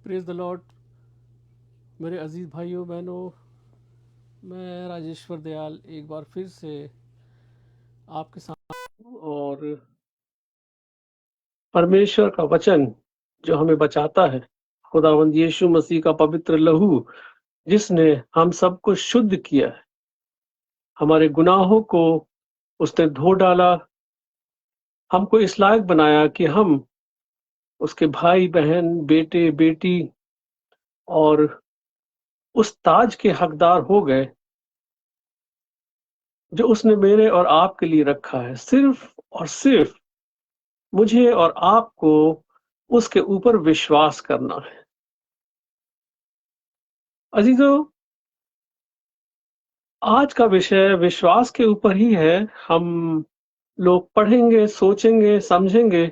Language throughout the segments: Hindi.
Praise the Lord. मेरे अजीज भाइयों बहनों, मैं राजेश्वर दयाल एक बार फिर से आपके साथ हूं और परमेश्वर का वचन जो हमें बचाता है, खुदावंद यीशु मसीह का पवित्र लहू जिसने हम सबको शुद्ध किया है, हमारे गुनाहों को उसने धो डाला, हमको इस लायक बनाया कि हम उसके भाई बहन बेटे बेटी और उस ताज के हकदार हो गए जो उसने मेरे और आपके लिए रखा है। सिर्फ और सिर्फ मुझे और आपको उसके ऊपर विश्वास करना है। अजीजों, आज का विषय विश्वास के ऊपर ही है। हम लोग पढ़ेंगे, सोचेंगे, समझेंगे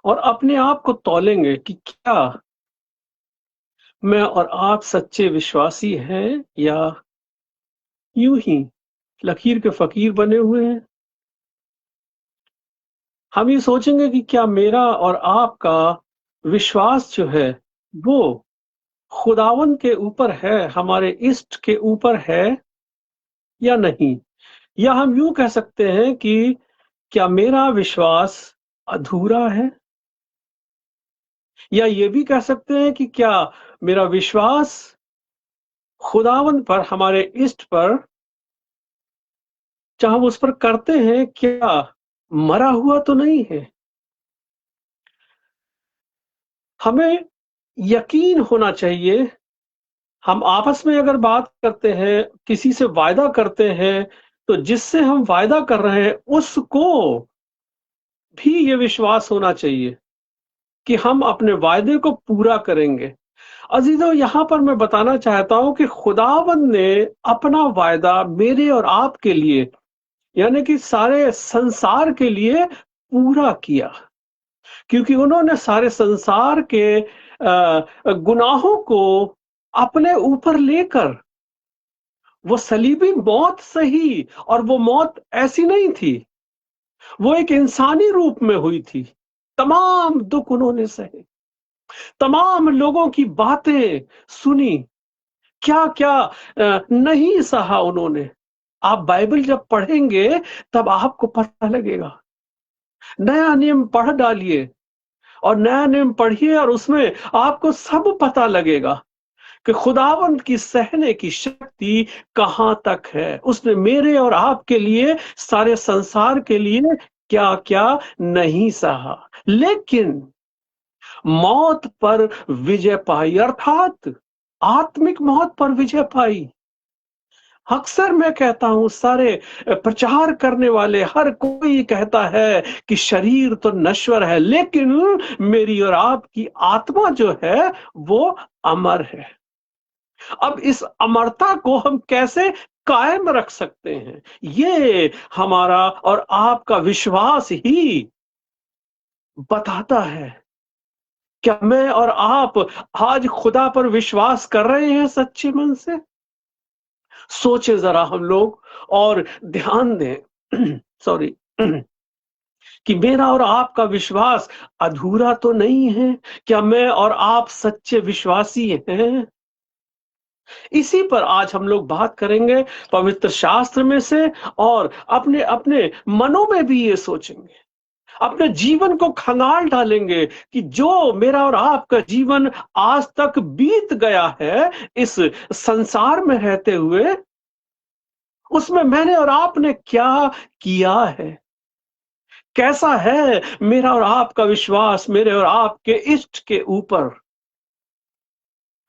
और अपने आप को तौलेंगे कि क्या मैं और आप सच्चे विश्वासी हैं या यूं ही लकीर के फकीर बने हुए हैं। हम ये सोचेंगे कि क्या मेरा और आपका विश्वास जो है वो खुदावन के ऊपर है, हमारे इष्ट के ऊपर है या नहीं। या हम यूं कह सकते हैं कि क्या मेरा विश्वास अधूरा है, या ये भी कह सकते हैं कि क्या मेरा विश्वास खुदावन पर, हमारे इष्ट पर, चाहे हम उस पर करते हैं, क्या मरा हुआ तो नहीं है। हमें यकीन होना चाहिए। हम आपस में अगर बात करते हैं, किसी से वायदा करते हैं, तो जिससे हम वायदा कर रहे हैं उसको भी ये विश्वास होना चाहिए कि हम अपने वायदे को पूरा करेंगे। अजीजों, यहां पर मैं बताना चाहता हूं कि खुदावंद ने अपना वायदा मेरे और आपके लिए, यानी कि सारे संसार के लिए पूरा किया, क्योंकि उन्होंने सारे संसार के गुनाहों को अपने ऊपर लेकर, वो सलीबी मौत सही, और वो मौत ऐसी नहीं थी, वो एक इंसानी रूप में हुई थी। तमाम दुख उन्होंने सहे, तमाम लोगों की बातें सुनी, क्या क्या नहीं सहा उन्होंने। आप बाइबल जब पढ़ेंगे तब आपको पता लगेगा। नया नियम पढ़ डालिए और नया नियम पढ़िए और उसमें आपको सब पता लगेगा कि खुदावंत की सहने की शक्ति कहां तक है। उसने मेरे और आपके लिए, सारे संसार के लिए क्या क्या नहीं सहा, लेकिन मौत पर विजय पाई, अर्थात आत्मिक मौत पर विजय पाई। अक्सर मैं कहता हूं, सारे प्रचार करने वाले हर कोई कहता है कि शरीर तो नश्वर है, लेकिन मेरी और आपकी आत्मा जो है वो अमर है। अब इस अमरता को हम कैसे कायम रख सकते हैं, ये हमारा और आपका विश्वास ही बताता है। क्या मैं और आप आज खुदा पर विश्वास कर रहे हैं सच्चे मन से? सोचे जरा हम लोग और ध्यान दें सॉरी कि मेरा और आपका विश्वास अधूरा तो नहीं है। क्या मैं और आप सच्चे विश्वासी हैं? इसी पर आज हम लोग बात करेंगे पवित्र शास्त्र में से, और अपने अपने मनों में भी ये सोचेंगे, अपने जीवन को खंगाल डालेंगे कि जो मेरा और आपका जीवन आज तक बीत गया है इस संसार में रहते हुए, उसमें मैंने और आपने क्या किया है। कैसा है मेरा और आपका विश्वास मेरे और आपके इष्ट के ऊपर,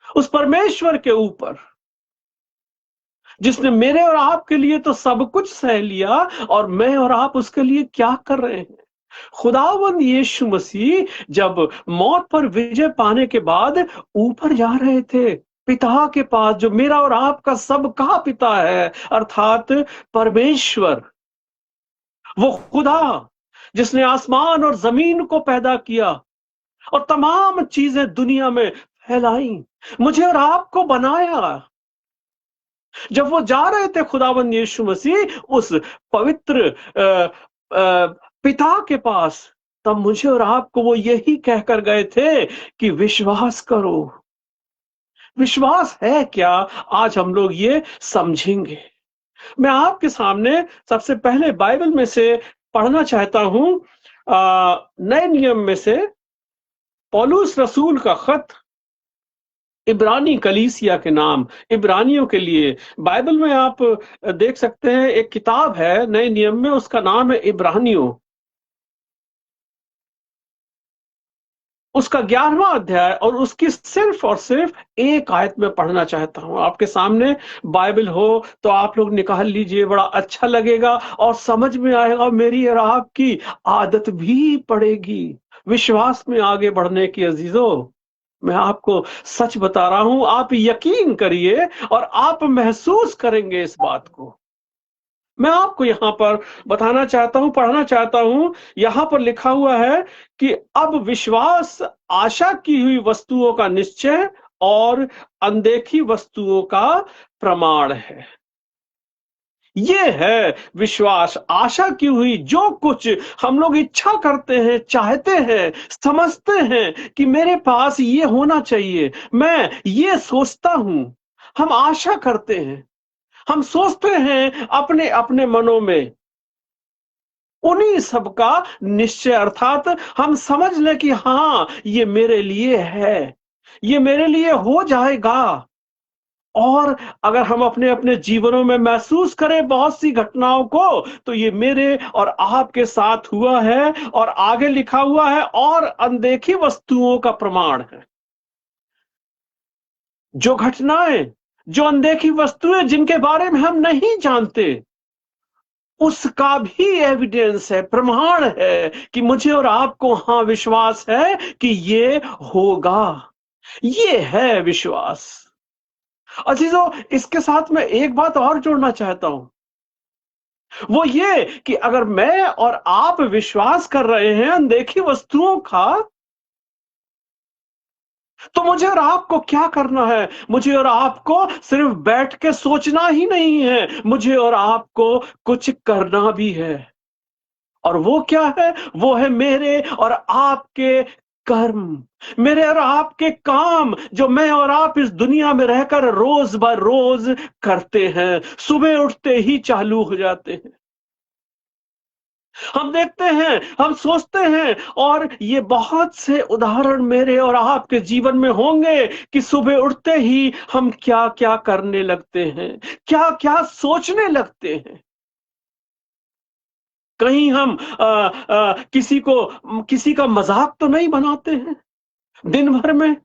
उस परमेश्वर के ऊपर जिसने मेरे और आपके लिए तो सब कुछ सह लिया, और मैं और आप उसके लिए क्या कर रहे हैं। खुदावंद यीशु मसीह जब मौत पर विजय पाने के बाद ऊपर जा रहे थे पिता के पास, जो मेरा और आपका सबका पिता है, अर्थात परमेश्वर, वो खुदा जिसने आसमान और जमीन को पैदा किया और तमाम चीजें दुनिया में फैलाई, मुझे और आपको बनाया। जब वो जा रहे थे खुदावंद यीशु मसीह उस पवित्र पिता के पास, तब मुझे और आपको वो यही कहकर गए थे कि विश्वास करो। विश्वास है क्या? आज हम लोग ये समझेंगे। मैं आपके सामने सबसे पहले बाइबल में से पढ़ना चाहता हूं, नए नियम में से पौलुस रसूल का खत इब्रानी कलीसिया के नाम, इब्रानियों के लिए। बाइबल में आप देख सकते हैं, एक किताब है नए नियम में, उसका नाम है इब्रानियों। उसका 11वां अध्याय और उसकी सिर्फ और सिर्फ एक आयत में पढ़ना चाहता हूं। आपके सामने बाइबल हो तो आप लोग निकाल लीजिए, बड़ा अच्छा लगेगा और समझ में आएगा, मेरी और आपकी आदत भी पड़ेगी विश्वास में आगे बढ़ने की। अजीजों, मैं आपको सच बता रहा हूं, आप यकीन करिए और आप महसूस करेंगे इस बात को। मैं आपको यहां पर बताना चाहता हूं, पढ़ना चाहता हूं। यहां पर लिखा हुआ है कि अब विश्वास आशा की हुई वस्तुओं का निश्चय और अनदेखी वस्तुओं का प्रमाण है। ये है विश्वास, आशा की हुई, जो कुछ हम लोग इच्छा करते हैं, चाहते हैं, समझते हैं कि मेरे पास ये होना चाहिए, मैं ये सोचता हूं। हम आशा करते हैं, हम सोचते हैं अपने अपने मनों में, उन्हीं सबका निश्चय, अर्थात हम समझ लें कि हां, ये मेरे लिए है, ये मेरे लिए हो जाएगा। और अगर हम अपने अपने जीवनों में महसूस करें बहुत सी घटनाओं को, तो ये मेरे और आपके साथ हुआ है। और आगे लिखा हुआ है, और अनदेखी वस्तुओं का प्रमाण है। जो घटनाएं, जो अनदेखी वस्तुएं जिनके बारे में हम नहीं जानते, उसका भी एविडेंस है, प्रमाण है कि मुझे और आपको हां विश्वास है कि ये होगा। ये है विश्वास। अजीजों, इसके साथ मैं एक बात और जोड़ना चाहता हूं, वो ये कि अगर मैं और आप विश्वास कर रहे हैं अनदेखी वस्तुओं का, तो मुझे और आपको क्या करना है? मुझे और आपको सिर्फ बैठ के सोचना ही नहीं है, मुझे और आपको कुछ करना भी है। और वो क्या है? वो है मेरे और आपके कर्म, मेरे और आपके काम, जो मैं और आप इस दुनिया में रहकर रोज ब रोज करते हैं, सुबह उठते ही चालू हो जाते हैं। हम देखते हैं, हम सोचते हैं, और ये बहुत से उदाहरण मेरे और आपके जीवन में होंगे कि सुबह उठते ही हम क्या क्या करने लगते हैं, क्या क्या सोचने लगते हैं। कहीं हम किसी का मजाक तो नहीं बनाते हैं दिन भर में?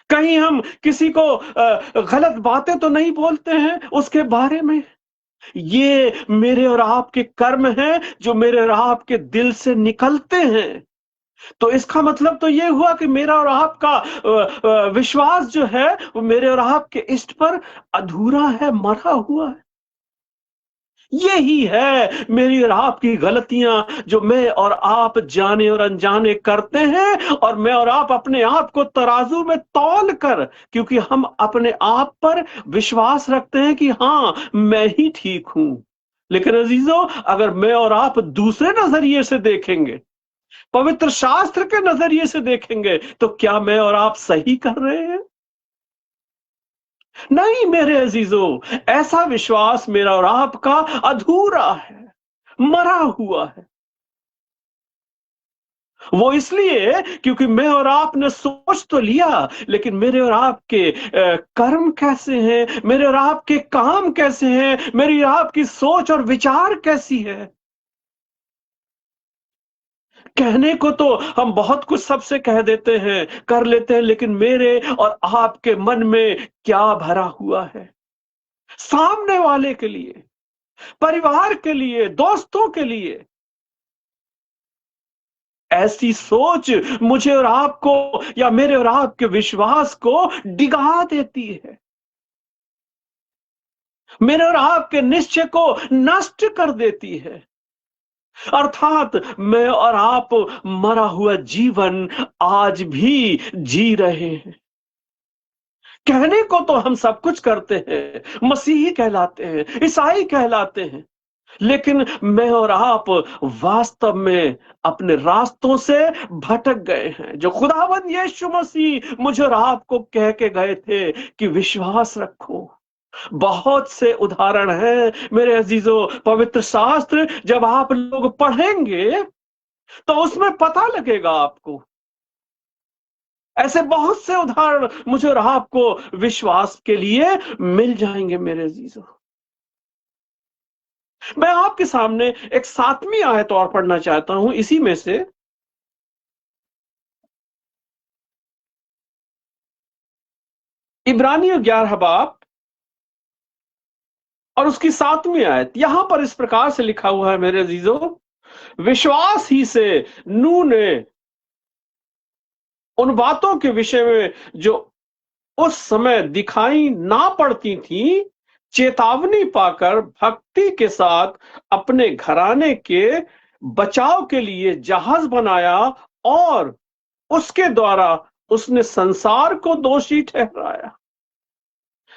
कहीं हम किसी को गलत बातें तो नहीं बोलते हैं उसके बारे में? ये मेरे और आपके कर्म हैं जो मेरे और आपके दिल से निकलते हैं। तो इसका मतलब तो ये हुआ कि मेरा और आपका विश्वास जो है वो मेरे और आपके इष्ट पर अधूरा है, मरा हुआ है। यही है मेरी और आपकी गलतियां, जो मैं और आप जाने और अनजाने करते हैं, और मैं और आप अपने आप को तराजू में तौल कर, क्योंकि हम अपने आप पर विश्वास रखते हैं कि हां, मैं ही ठीक हूं। लेकिन अजीजों, अगर मैं और आप दूसरे नजरिए से देखेंगे, पवित्र शास्त्र के नजरिए से देखेंगे, तो क्या मैं और आप सही कर रहे हैं? नहीं मेरे अजीजों, ऐसा विश्वास मेरा और आपका अधूरा है, मरा हुआ है। वो इसलिए क्योंकि मैं और आपने सोच तो लिया, लेकिन मेरे और आपके कर्म कैसे हैं, मेरे और आपके काम कैसे हैं, मेरी और आपकी सोच और विचार कैसी है? कहने को तो हम बहुत कुछ सबसे कह देते हैं, कर लेते हैं, लेकिन मेरे और आपके मन में क्या भरा हुआ है? सामने वाले के लिए, परिवार के लिए, दोस्तों के लिए, ऐसी सोच मुझे और आपको, या मेरे और आपके विश्वास को डिगा देती है, मेरे और आपके निश्चय को नष्ट कर देती है। अर्थात मैं और आप मरा हुआ जीवन आज भी जी रहे हैं। कहने को तो हम सब कुछ करते हैं, मसीही कहलाते हैं, ईसाई कहलाते हैं, लेकिन मैं और आप वास्तव में अपने रास्तों से भटक गए हैं। जो खुदावंद यीशु मसीह मुझे और आपको कह के गए थे कि विश्वास रखो। बहुत से उदाहरण हैं मेरे अजीजों, पवित्र शास्त्र जब आप लोग पढ़ेंगे तो उसमें पता लगेगा आपको। ऐसे बहुत से उदाहरण मुझे और आपको विश्वास के लिए मिल जाएंगे मेरे अजीजों। मैं आपके सामने एक 7वीं आयत और पढ़ना चाहता हूं इसी में से। इब्रानियों 11 बाब और उसकी 7वीं आयत। यहां पर इस प्रकार से लिखा हुआ है मेरे अजीजों, विश्वास ही से नूह ने उन बातों के विषय में जो उस समय दिखाई ना पड़ती थी, चेतावनी पाकर भक्ति के साथ अपने घराने के बचाव के लिए जहाज बनाया और उसके द्वारा उसने संसार को दोषी ठहराया।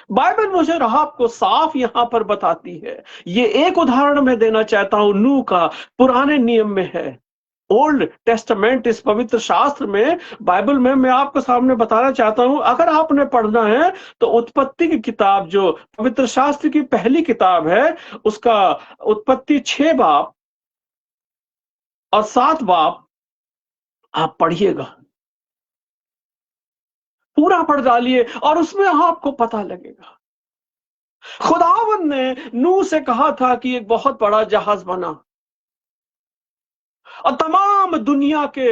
बाइबल मुझे राहब को साफ यहां पर बताती है। ये एक उदाहरण मैं देना चाहता हूं नूह का, पुराने नियम में है। ओल्ड टेस्टामेंट, इस पवित्र शास्त्र में, बाइबल में मैं आपको सामने बताना चाहता हूं। अगर आपने पढ़ना है तो उत्पत्ति की किताब, जो पवित्र शास्त्र की पहली किताब है, उसका उत्पत्ति 6 बाब और 7 बाब आप पढ़िएगा, पूरा पढ़ डालिए और उसमें आपको पता लगेगा। खुदावन ने नूह से कहा था कि एक बहुत बड़ा जहाज बना और तमाम दुनिया के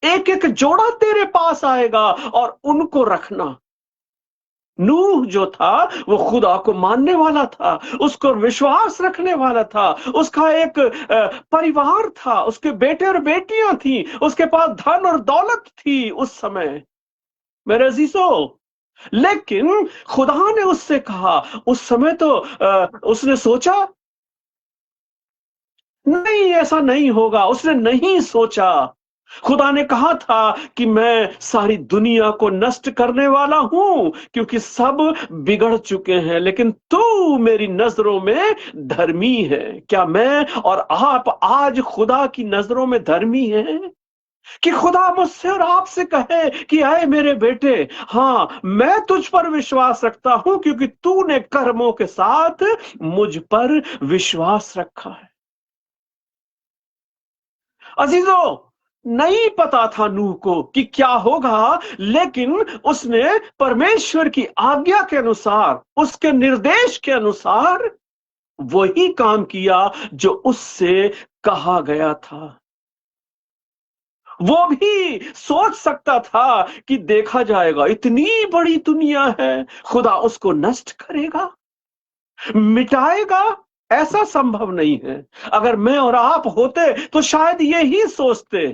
एक एक जोड़ा तेरे पास आएगा और उनको रखना। नूह जो था वो खुदा को मानने वाला था, उसको विश्वास रखने वाला था, उसका एक परिवार था, उसके बेटे और बेटियां थी, उसके पास धन और दौलत थी उस समय मेरे अजीजों। लेकिन खुदा ने उससे कहा, उस समय तो उसने सोचा नहीं, ऐसा नहीं होगा, उसने नहीं सोचा। खुदा ने कहा था कि मैं सारी दुनिया को नष्ट करने वाला हूं क्योंकि सब बिगड़ चुके हैं, लेकिन तू मेरी नजरों में धर्मी है। क्या मैं और आप आज खुदा की नजरों में धर्मी हैं? कि खुदा मुझसे और आपसे कहे कि आए मेरे बेटे, हाँ मैं तुझ पर विश्वास रखता हूं क्योंकि तूने कर्मों के साथ मुझ पर विश्वास रखा है। अजीजों, नहीं पता था नूह को कि क्या होगा, लेकिन उसने परमेश्वर की आज्ञा के अनुसार, उसके निर्देश के अनुसार वही काम किया जो उससे कहा गया था। वो भी सोच सकता था कि देखा जाएगा, इतनी बड़ी दुनिया है, खुदा उसको नष्ट करेगा, मिटाएगा, ऐसा संभव नहीं है। अगर मैं और आप होते तो शायद यही सोचते।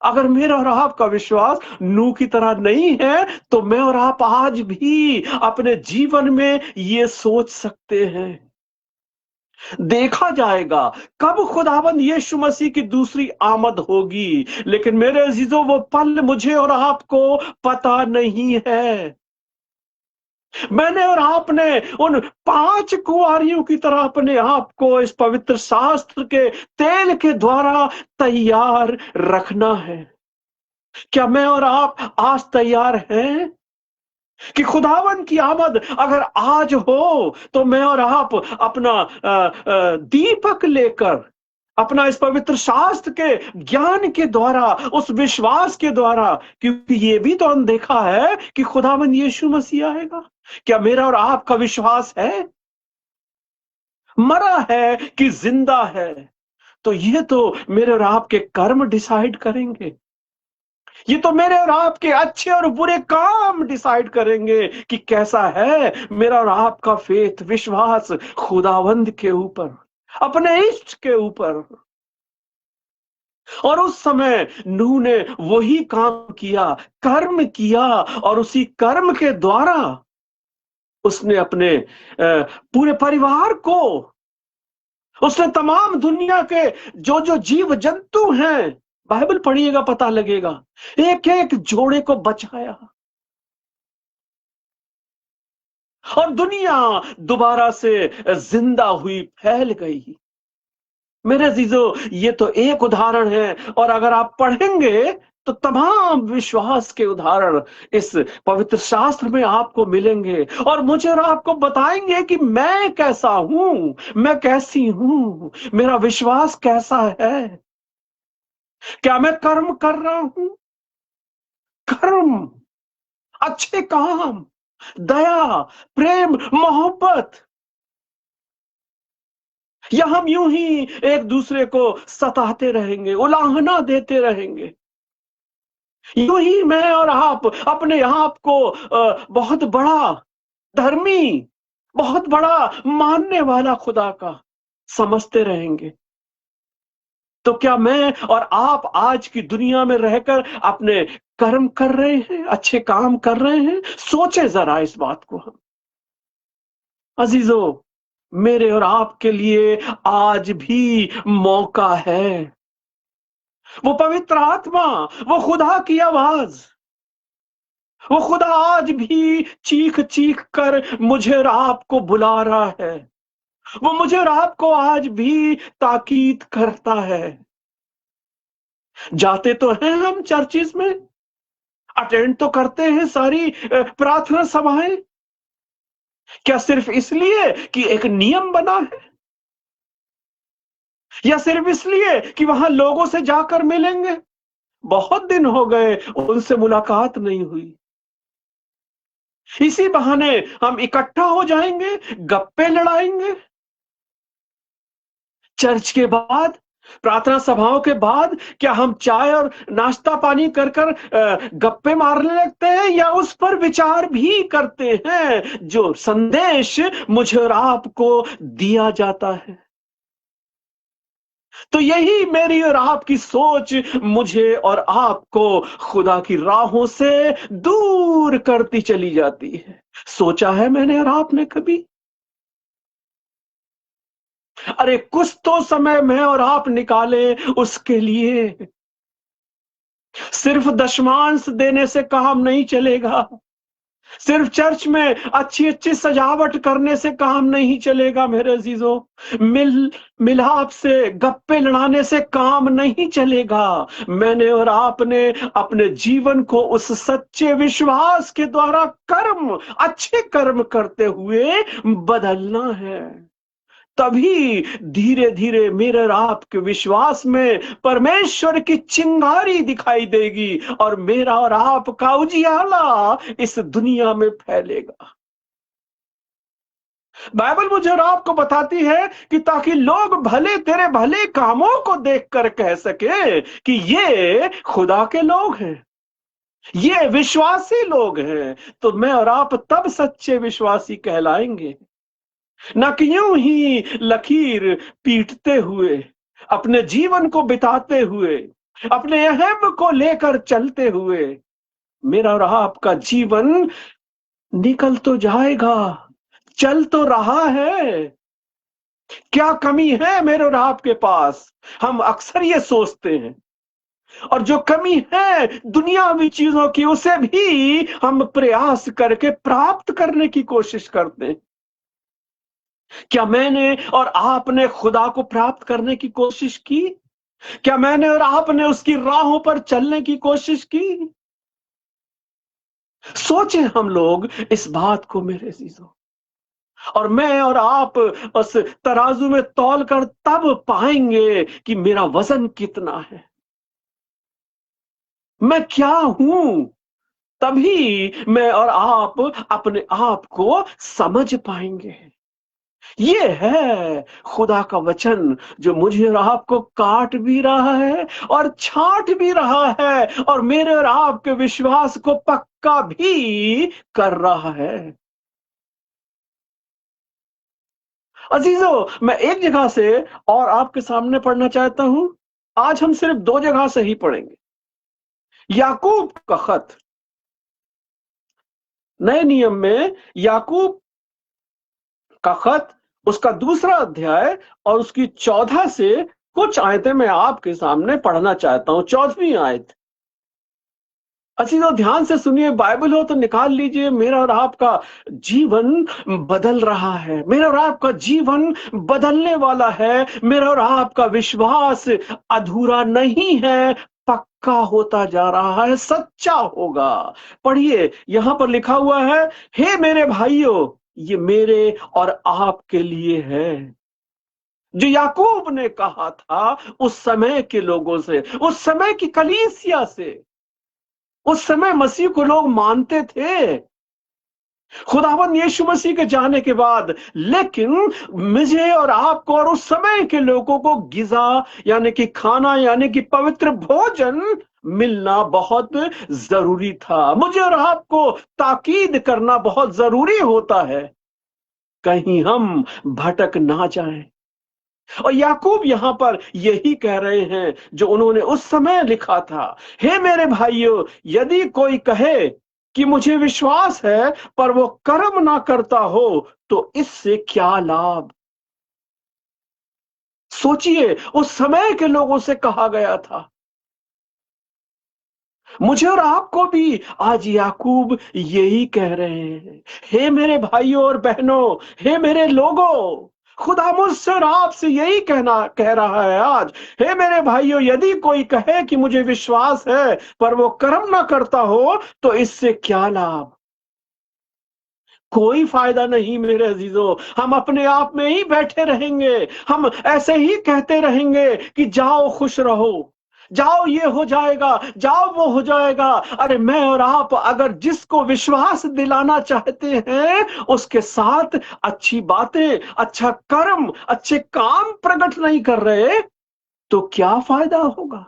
अगर मेरा और आपका विश्वास नूह की तरह नहीं है तो मैं और आप आज भी अपने जीवन में ये सोच सकते हैं। देखा जाएगा कब खुदाबंद यीशु मसीह की दूसरी आमद होगी, लेकिन मेरे अजीजों वो पल मुझे और आपको पता नहीं है। मैंने और आपने उन 5 कुंवारियों की तरह अपने आप को इस पवित्र शास्त्र के तेल के द्वारा तैयार रखना है। क्या मैं और आप आज तैयार हैं कि खुदावन की आमद अगर आज हो तो मैं और आप अपना दीपक लेकर, अपना इस पवित्र शास्त्र के ज्ञान के द्वारा, उस विश्वास के द्वारा, क्योंकि ये भी तो अनदेखा है कि खुदावन यीशु मसीह आएगा। क्या मेरा और आपका विश्वास है? मरा है कि जिंदा है? तो ये तो मेरे और आपके कर्म डिसाइड करेंगे। ये तो मेरे और आपके अच्छे और बुरे काम डिसाइड करेंगे कि कैसा है मेरा और आपका फेथ, विश्वास खुदावंद के ऊपर, अपने इष्ट के ऊपर। और उस समय नूह ने वही काम किया, कर्म किया, और उसी कर्म के द्वारा उसने अपने पूरे परिवार को, उसने तमाम दुनिया के जो जो जीव जंतु हैं, बाइबल पढ़िएगा पता लगेगा, एक एक जोड़े को बचाया। और दुनिया दोबारा से जिंदा हुई, फैल गई। मेरे अजीजों, ये तो एक उदाहरण है, और अगर आप पढ़ेंगे तो तमाम विश्वास के उदाहरण इस पवित्र शास्त्र में आपको मिलेंगे, और मुझे और आपको बताएंगे कि मैं कैसा हूं, मैं कैसी हूं, मेरा विश्वास कैसा है। क्या मैं कर्म कर रहा हूं? कर्म, अच्छे काम, दया, प्रेम, मोहब्बत, या हम यूं ही एक दूसरे को सताते रहेंगे, उलाहना देते रहेंगे। यूं ही मैं और आप अपने आप को बहुत बड़ा धर्मी, बहुत बड़ा मानने वाला खुदा का समझते रहेंगे। तो क्या मैं और आप आज की दुनिया में रहकर अपने कर्म कर रहे हैं, अच्छे काम कर रहे हैं? सोचे जरा इस बात को हम। अजीजों, मेरे और आपके लिए आज भी मौका है। वो पवित्र आत्मा, वो खुदा की आवाज, वो खुदा आज भी चीख चीख कर मुझे और आपको बुला रहा है। वो मुझे और आपको आज भी ताकीद करता है। जाते तो हैं हम चर्चिस में, अटेंड तो करते हैं सारी प्रार्थना सभाएं। क्या सिर्फ इसलिए कि एक नियम बना है, या सिर्फ इसलिए कि वहां लोगों से जाकर मिलेंगे? बहुत दिन हो गए उनसे मुलाकात नहीं हुई, इसी बहाने हम इकट्ठा हो जाएंगे, गप्पे लड़ाएंगे। चर्च के बाद, प्रार्थना सभाओं के बाद क्या हम चाय और नाश्ता पानी कर कर गप्पे मारने लगते हैं, या उस पर विचार भी करते हैं जो संदेश मुझे और आपको दिया जाता है? तो यही मेरी और आपकी सोच मुझे और आपको खुदा की राहों से दूर करती चली जाती है। सोचा है मैंने और आपने कभी? अरे कुछ तो समय मैं और आप निकाले उसके लिए। सिर्फ दशमांश देने से काम नहीं चलेगा, सिर्फ चर्च में अच्छी अच्छी सजावट करने से काम नहीं चलेगा मेरे अजीजों। मिलाप से, गप्पे लड़ाने से काम नहीं चलेगा। मैंने और आपने अपने जीवन को उस सच्चे विश्वास के द्वारा कर्म, अच्छे कर्म करते हुए बदलना है। तभी धीरे धीरे मेरे और आपके विश्वास में परमेश्वर की चिंगारी दिखाई देगी, और मेरा और आपका उजियाला इस दुनिया में फैलेगा। बाइबल मुझे और आपको बताती है कि ताकि लोग भले तेरे भले कामों को देखकर कह सके कि ये खुदा के लोग हैं, ये विश्वासी लोग हैं। तो मैं और आप तब सच्चे विश्वासी कहलाएंगे, न कि यूं ही लकीर पीटते हुए, अपने जीवन को बिताते हुए, अपने अहम को लेकर चलते हुए। मेरा और आपका जीवन निकल तो जाएगा, चल तो रहा है। क्या कमी है मेरे और आपके पास? हम अक्सर ये सोचते हैं, और जो कमी है दुनियावी चीजों की, उसे भी हम प्रयास करके प्राप्त करने की कोशिश करते हैं। क्या मैंने और आपने खुदा को प्राप्त करने की कोशिश की? क्या मैंने और आपने उसकी राहों पर चलने की कोशिश की? सोचे हम लोग इस बात को मेरे अजीजों, और मैं और आप उस तराजू में तौल कर तब पाएंगे कि मेरा वजन कितना है, मैं क्या हूं। तभी मैं और आप अपने आप को समझ पाएंगे। ये है खुदा का वचन जो मुझे और आपको काट भी रहा है और छांट भी रहा है, और मेरे और आपके विश्वास को पक्का भी कर रहा है। अजीजों, मैं एक जगह से और आपके सामने पढ़ना चाहता हूं। आज हम सिर्फ दो जगह से ही पढ़ेंगे। याकूब का खत, नए नियम में याकूब का खत, उसका दूसरा अध्याय और उसकी 14 से कुछ आयतें मैं आपके सामने पढ़ना चाहता हूं। 14वीं आयत। अजीजों ध्यान से सुनिए, बाइबल हो तो निकाल लीजिए। मेरा और आपका जीवन बदल रहा है, मेरा और आपका जीवन बदलने वाला है। मेरा और आपका विश्वास अधूरा नहीं है, पक्का होता जा रहा है, सच्चा होगा। पढ़िए, यहां पर लिखा हुआ है, हे मेरे भाइयों, ये मेरे और आपके लिए है। जो याकूब ने कहा था उस समय के लोगों से, उस समय की कलीसिया से। उस समय मसीह को लोग मानते थे, खुदावंद यीशु मसीह के जाने के बाद। लेकिन मुझे और आपको और उस समय के लोगों को गिज़ा यानी कि खाना यानी कि पवित्र भोजन मिलना बहुत जरूरी था। मुझे और आपको ताकीद करना बहुत जरूरी होता है, कहीं हम भटक ना जाएं। और याकूब यहां पर यही कह रहे हैं जो उन्होंने उस समय लिखा था, हे मेरे भाइयों, यदि कोई कहे कि मुझे विश्वास है पर वो कर्म ना करता हो तो इससे क्या लाभ। सोचिए, उस समय के लोगों से कहा गया था। मुझे और आपको भी आज याकूब यही कह रहे हैं, हे मेरे भाइयों और बहनों, हे मेरे लोगों, खुदा मुझसे और आपसे यही कह रहा है आज, हे मेरे भाइयों, यदि कोई कहे कि मुझे विश्वास है पर वो कर्म ना करता हो तो इससे क्या लाभ। कोई फायदा नहीं मेरे अजीजों। हम अपने आप में ही बैठे रहेंगे, हम ऐसे ही कहते रहेंगे कि जाओ खुश रहो, जाओ ये हो जाएगा, जाओ वो हो जाएगा। अरे मैं और आप अगर जिसको विश्वास दिलाना चाहते हैं उसके साथ अच्छी बातें, अच्छा कर्म, अच्छे काम प्रकट नहीं कर रहे तो क्या फायदा होगा।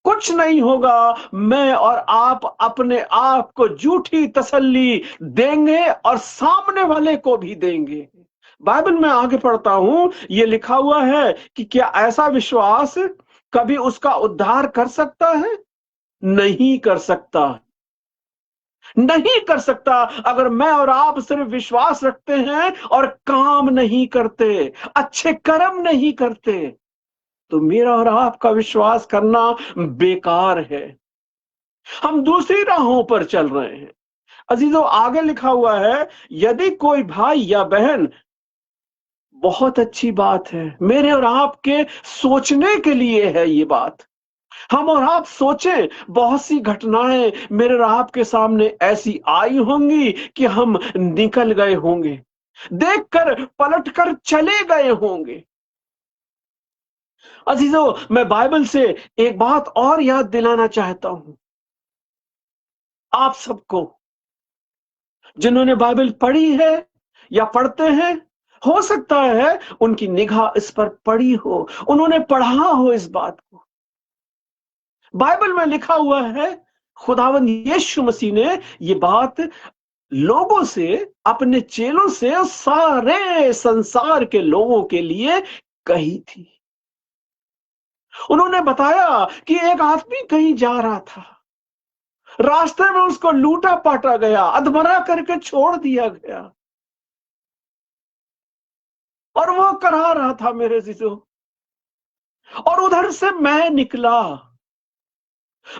कुछ नहीं होगा। मैं और आप अपने आप को झूठी तसल्ली देंगे और सामने वाले को भी देंगे। बाइबल में आगे पढ़ता हूं, यह लिखा हुआ है कि क्या ऐसा विश्वास कभी उसका उद्धार कर सकता है? नहीं कर सकता, नहीं कर सकता। अगर मैं और आप सिर्फ विश्वास रखते हैं और काम नहीं करते, अच्छे कर्म नहीं करते, तो मेरा और आपका विश्वास करना बेकार है। हम दूसरी राहों पर चल रहे हैं। अजीजों, आगे लिखा हुआ है, यदि कोई भाई या बहन, बहुत अच्छी बात है, मेरे और आपके सोचने के लिए है ये बात। हम और आप सोचें, बहुत सी घटनाएं मेरे और आपके सामने ऐसी आई होंगी कि हम निकल गए होंगे, देखकर पलटकर चले गए होंगे। अजीजों, मैं बाइबल से एक बात और याद दिलाना चाहता हूं आप सबको, जिन्होंने बाइबल पढ़ी है या पढ़ते हैं। हो सकता है उनकी निगाह इस पर पड़ी हो, उन्होंने पढ़ा हो इस बात को। बाइबल में लिखा हुआ है, खुदावंद यीशु मसीह ने ये बात लोगों से, अपने चेलों से, सारे संसार के लोगों के लिए कही थी। उन्होंने बताया कि एक आदमी कहीं जा रहा था, रास्ते में उसको लूटा पाटा गया, अधमरा करके छोड़ दिया गया, और वो करा रहा था मेरे जीजो। और उधर से मैं निकला।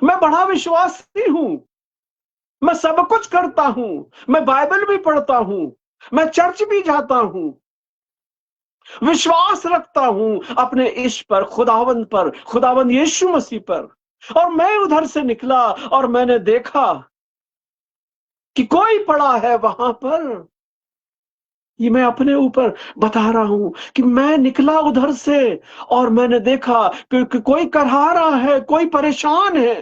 मैं बड़ा विश्वासी हूं, मैं सब कुछ करता हूं, मैं बाइबल भी पढ़ता हूं, मैं चर्च भी जाता हूं, विश्वास रखता हूं अपने इश्क पर, खुदावंद पर, खुदावंद यीशु मसीह पर। और मैं उधर से निकला और मैंने देखा कि कोई पड़ा है वहां पर। ये मैं अपने ऊपर बता रहा हूं कि मैं निकला उधर से और मैंने देखा कि कोई करहा रहा है, कोई परेशान है,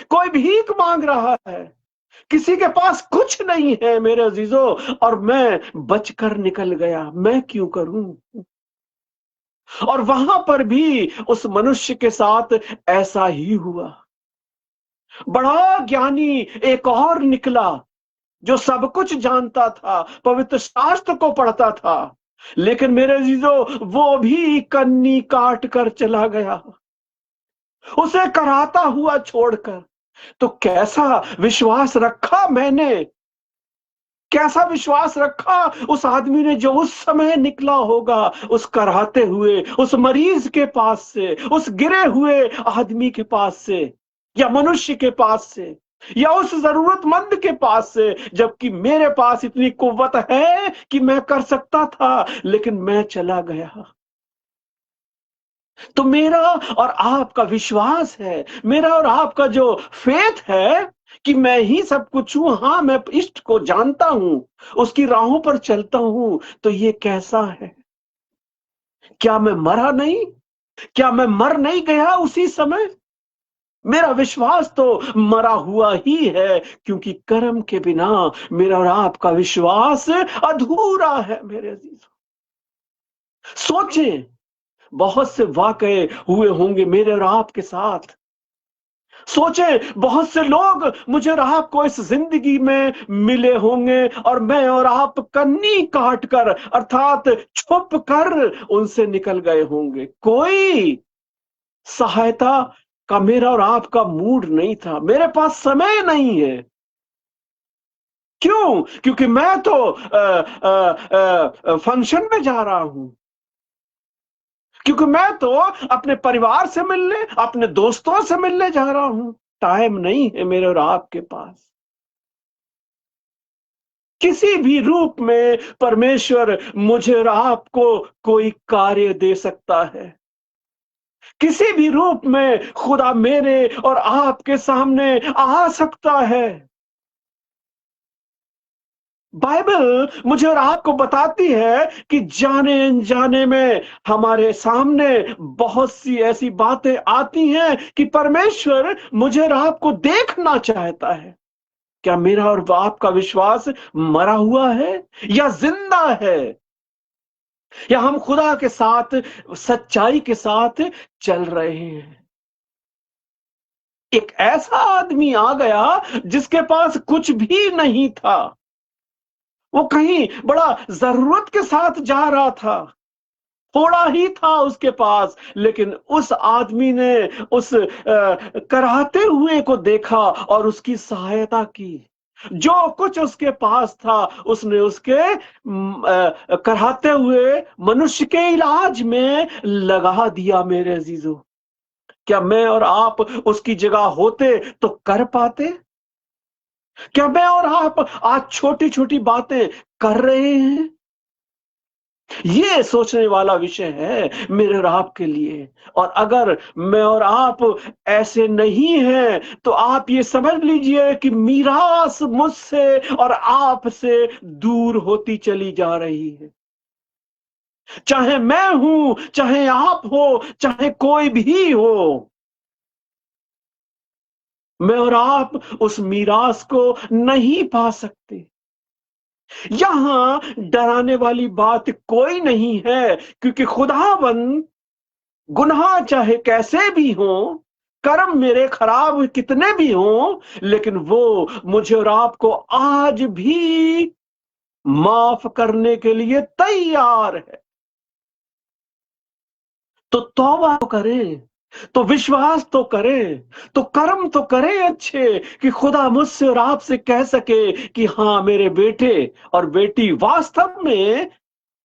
कोई भीख मांग रहा है, किसी के पास कुछ नहीं है मेरे अजीजों। और मैं बचकर निकल गया, मैं क्यों करूं। और वहां पर भी उस मनुष्य के साथ ऐसा ही हुआ। बड़ा ज्ञानी एक और निकला जो सब कुछ जानता था, पवित्र शास्त्र को पढ़ता था, लेकिन मेरे अजीजों वो भी कन्नी काट कर चला गया, उसे कराता हुआ छोड़कर। तो कैसा विश्वास रखा मैंने, कैसा विश्वास रखा उस आदमी ने जो उस समय निकला होगा, उस कराहते हुए, उस मरीज के पास से, उस गिरे हुए आदमी के पास से। या मनुष्य के पास से या उस जरूरतमंद के पास से, जबकि मेरे पास इतनी कुव्वत है कि मैं कर सकता था, लेकिन मैं चला गया। तो मेरा और आपका विश्वास है, मेरा और आपका जो फेथ है कि मैं ही सब कुछ हूं, हां मैं इष्ट को जानता हूं, उसकी राहों पर चलता हूं, तो ये कैसा है? क्या मैं मरा नहीं? क्या मैं मर नहीं गया उसी समय? मेरा विश्वास तो मरा हुआ ही है, क्योंकि कर्म के बिना मेरा और आपका विश्वास अधूरा है मेरे अजीजों। सोचें, बहुत से वाकये हुए होंगे मेरे और आपके साथ। सोचें, बहुत से लोग मुझे और आपको इस जिंदगी में मिले होंगे और मैं और आप कन्नी काट कर अर्थात छुप कर उनसे निकल गए होंगे। कोई सहायता का मेरा और आपका मूड नहीं था, मेरे पास समय नहीं है। क्यों? क्योंकि मैं तो फंक्शन में जा रहा हूं, क्योंकि मैं तो अपने परिवार से मिलने, अपने दोस्तों से मिलने जा रहा हूं। टाइम नहीं है मेरे और आपके पास। किसी भी रूप में परमेश्वर मुझे और आपको कोई कार्य दे सकता है। किसी भी रूप में खुदा मेरे और आपके सामने आ सकता है। बाइबल मुझे और आपको बताती है कि जाने अनजाने में हमारे सामने बहुत सी ऐसी बातें आती हैं कि परमेश्वर मुझे और आपको देखना चाहता है। क्या मेरा और आपका विश्वास मरा हुआ है या जिंदा है? या हम खुदा के साथ सच्चाई के साथ चल रहे हैं? एक ऐसा आदमी आ गया जिसके पास कुछ भी नहीं था, वो कहीं बड़ा जरूरत के साथ जा रहा था, थोड़ा ही था उसके पास, लेकिन उस आदमी ने उस कराहते हुए को देखा और उसकी सहायता की। जो कुछ उसके पास था उसने उसके कराहते हुए मनुष्य के इलाज में लगा दिया। मेरे अजीजों, क्या मैं और आप उसकी जगह होते तो कर पाते? क्या मैं और आप आज छोटी छोटी बातें कर रहे हैं? ये सोचने वाला विषय है मेरे और आपके लिए। और अगर मैं और आप ऐसे नहीं हैं तो आप ये समझ लीजिए कि मीरास मुझसे और आपसे दूर होती चली जा रही है। चाहे मैं हूं, चाहे आप हो, चाहे कोई भी हो, मैं और आप उस मीरास को नहीं पा सकते। यहां डराने वाली बात कोई नहीं है, क्योंकि खुदाबंद गुनाह चाहे कैसे भी हो, कर्म मेरे खराब कितने भी हों, लेकिन वो मुझे और आपको आज भी माफ करने के लिए तैयार है। तो तौबा तो करें, तो विश्वास तो करें, तो कर्म तो करें अच्छे, कि खुदा मुझसे और आपसे कह सके कि हां मेरे बेटे और बेटी, वास्तव में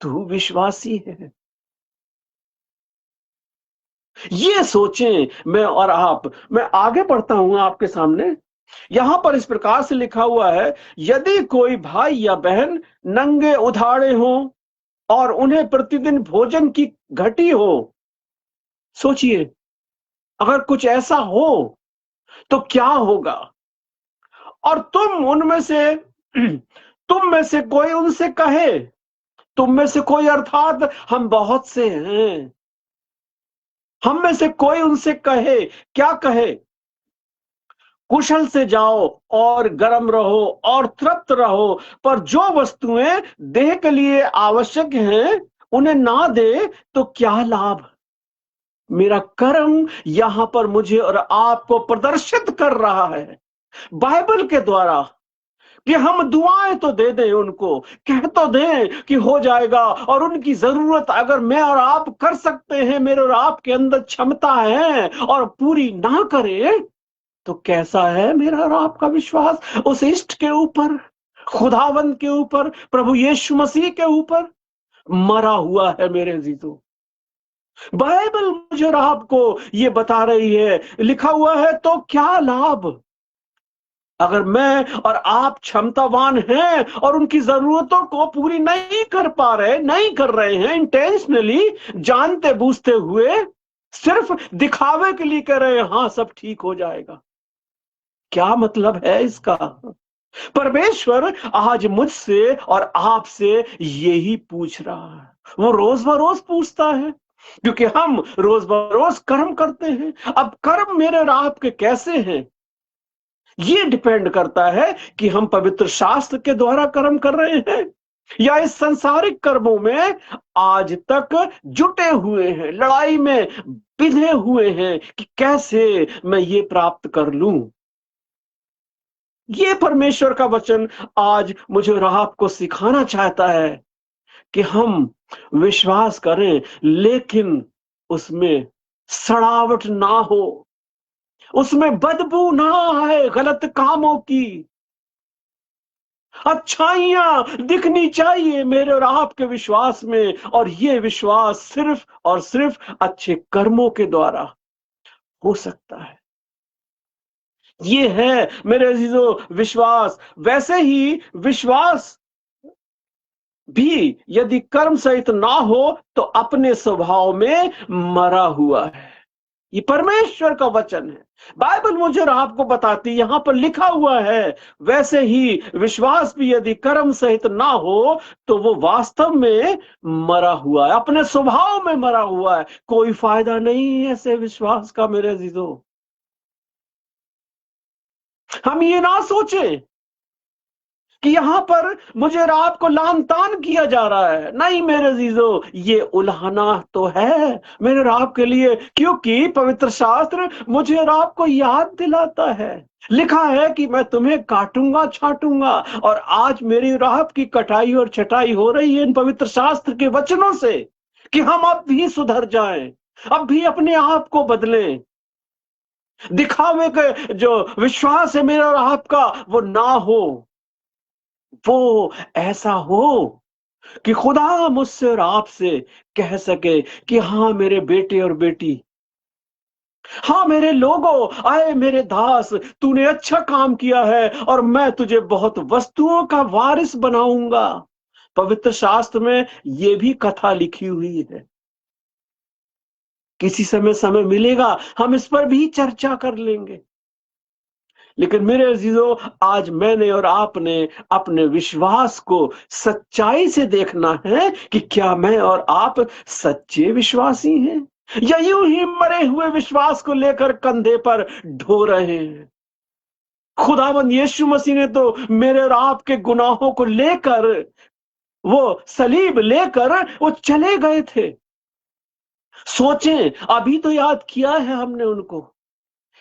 तू विश्वासी है। ये सोचें मैं और आप। मैं आगे पढ़ता हूं आपके सामने। यहां पर इस प्रकार से लिखा हुआ है, यदि कोई भाई या बहन नंगे उधाड़े हो और उन्हें प्रतिदिन भोजन की घटी हो। सोचिए, अगर कुछ ऐसा हो तो क्या होगा? और तुम में से कोई उनसे कहे, तुम में से कोई अर्थात हम बहुत से हैं, हम में से कोई उनसे कहे, क्या कहे? कुशल से जाओ और गर्म रहो और तृप्त रहो, पर जो वस्तुएं देह के लिए आवश्यक हैं उन्हें ना दे तो क्या लाभ? मेरा कर्म यहां पर मुझे और आपको प्रदर्शित कर रहा है बाइबल के द्वारा, कि हम दुआएं तो दे दें उनको, कह तो दें कि हो जाएगा, और उनकी जरूरत अगर मैं और आप कर सकते हैं, मेरे और आपके अंदर क्षमता है, और पूरी ना करें, तो कैसा है मेरा और आपका विश्वास उस इष्ट के ऊपर, खुदावंद के ऊपर, प्रभु यीशु मसीह के ऊपर? मरा हुआ है मेरे अजीजों। बाइबल मुझे और आपको ये बता रही है, लिखा हुआ है, तो क्या लाभ अगर मैं और आप क्षमतावान हैं और उनकी जरूरतों को पूरी नहीं कर पा रहे, नहीं कर रहे हैं इंटेंशनली, जानते बूझते हुए, सिर्फ दिखावे के लिए कह रहे हैं हाँ सब ठीक हो जाएगा। क्या मतलब है इसका? परमेश्वर आज मुझसे और आपसे यही पूछ रहा है। वो रोज बरोज पूछता है, क्योंकि हम रोज बरोज कर्म करते हैं। अब कर्म मेरे और आपके कैसे हैं, ये डिपेंड करता है कि हम पवित्र शास्त्र के द्वारा कर्म कर रहे हैं या इस सांसारिक कर्मों में आज तक जुटे हुए हैं, लड़ाई में बिंधे हुए हैं कि कैसे मैं ये प्राप्त कर लूं। ये परमेश्वर का वचन आज मुझे और आपको सिखाना चाहता है कि हम विश्वास करें, लेकिन उसमें सड़ावट ना हो, उसमें बदबू ना आए गलत कामों की। अच्छाइयां दिखनी चाहिए मेरे और आपके विश्वास में, और ये विश्वास सिर्फ और सिर्फ अच्छे कर्मों के द्वारा हो सकता है। ये है मेरे अजीजों विश्वास। वैसे ही विश्वास भी यदि कर्म सहित ना हो तो अपने स्वभाव में मरा हुआ है। ये परमेश्वर का वचन है। बाइबल मुझे और आपको बताती, यहां पर लिखा हुआ है, वैसे ही विश्वास भी यदि कर्म सहित ना हो तो वो वास्तव में मरा हुआ है, अपने स्वभाव में मरा हुआ है। कोई फायदा नहीं है ऐसे विश्वास का मेरे अजीजों। हम ये ना सोचें कि यहां पर मुझे और आपको लान तान किया जा रहा है। नहीं मेरे जीजो, ये उल्हाना तो है मेरे और आपके लिए, क्योंकि पवित्र शास्त्र मुझे और आपको याद दिलाता है। लिखा है कि मैं तुम्हें काटूंगा छाटूंगा, और आज मेरी और आपकी कटाई और छटाई हो रही है इन पवित्र शास्त्र के वचनों से, कि हम अब भी सुधर जाएं, अब भी अपने आप को बदलें। दिखावे के जो विश्वास है मेरा और आपका वो ना हो, वो ऐसा हो कि खुदा मुझसे और आपसे कह सके कि हाँ मेरे बेटे और बेटी, हाँ मेरे लोगों, आए मेरे दास, तूने अच्छा काम किया है और मैं तुझे बहुत वस्तुओं का वारिस बनाऊंगा। पवित्र शास्त्र में यह भी कथा लिखी हुई है। किसी समय समय मिलेगा हम इस पर भी चर्चा कर लेंगे। लेकिन मेरे अजीजों, आज मैंने और आपने अपने विश्वास को सच्चाई से देखना है कि क्या मैं और आप सच्चे विश्वासी हैं, या यूं ही मरे हुए विश्वास को लेकर कंधे पर ढो रहे हैं। खुदावंद यीशु मसीह ने तो मेरे और आपके गुनाहों को लेकर, वो सलीब लेकर वो चले गए थे। सोचें, अभी तो याद किया है हमने उनको,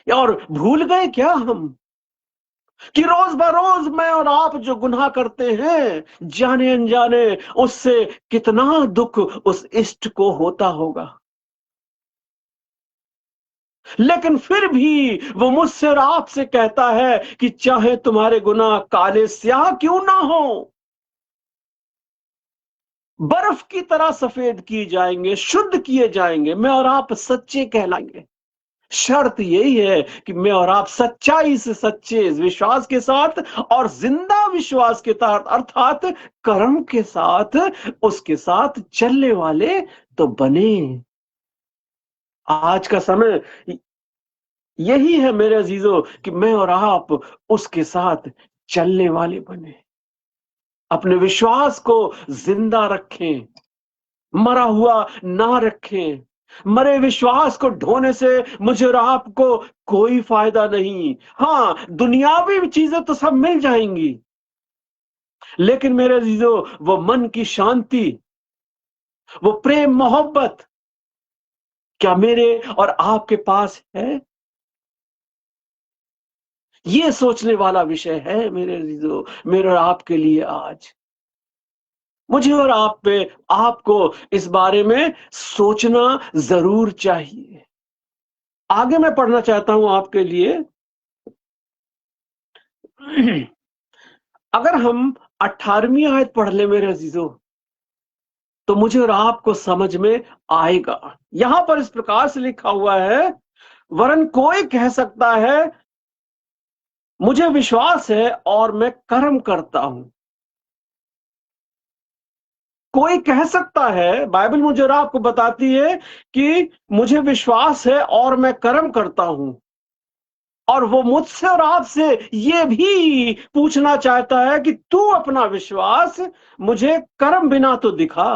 और भूल गए क्या हम कि रोज बरोज मैं और आप जो गुनाह करते हैं जाने अनजाने, उससे कितना दुख उस इष्ट को होता होगा। लेकिन फिर भी वो मुझसे और आपसे कहता है कि चाहे तुम्हारे गुनाह काले स्याह क्यों ना हो, बर्फ की तरह सफेद किए जाएंगे, शुद्ध किए जाएंगे, मैं और आप सच्चे कहलाएंगे। शर्त यही है कि मैं और आप सच्चाई से, सच्चे विश्वास के साथ और जिंदा विश्वास के साथ, अर्थात कर्म के साथ, उसके साथ चलने वाले तो बने। आज का समय यही है मेरे अजीजों कि मैं और आप उसके साथ चलने वाले बने, अपने विश्वास को जिंदा रखें, मरा हुआ ना रखें। मरे विश्वास को ढोने से मुझे और आपको कोई फायदा नहीं। हाँ, दुनियावी चीजें तो सब मिल जाएंगी, लेकिन मेरे अजीजों वो मन की शांति, वो प्रेम मोहब्बत, क्या मेरे और आपके पास है? ये सोचने वाला विषय है मेरे अजीजों, मेरे और आपके लिए आज। मुझे और आप पे, आपको इस बारे में सोचना जरूर चाहिए। आगे मैं पढ़ना चाहता हूं आपके लिए। अगर हम 18वीं आयत पढ़ ले मेरे अजीजों, तो मुझे और आपको समझ में आएगा। यहां पर इस प्रकार से लिखा हुआ है, वरन कोई कह सकता है मुझे विश्वास है और मैं कर्म करता हूं। कोई कह सकता है, बाइबल मुझे और आपको बताती है कि मुझे विश्वास है और मैं कर्म करता हूं, और वो मुझसे और आपसे ये भी पूछना चाहता है कि तू अपना विश्वास मुझे कर्म बिना तो दिखा।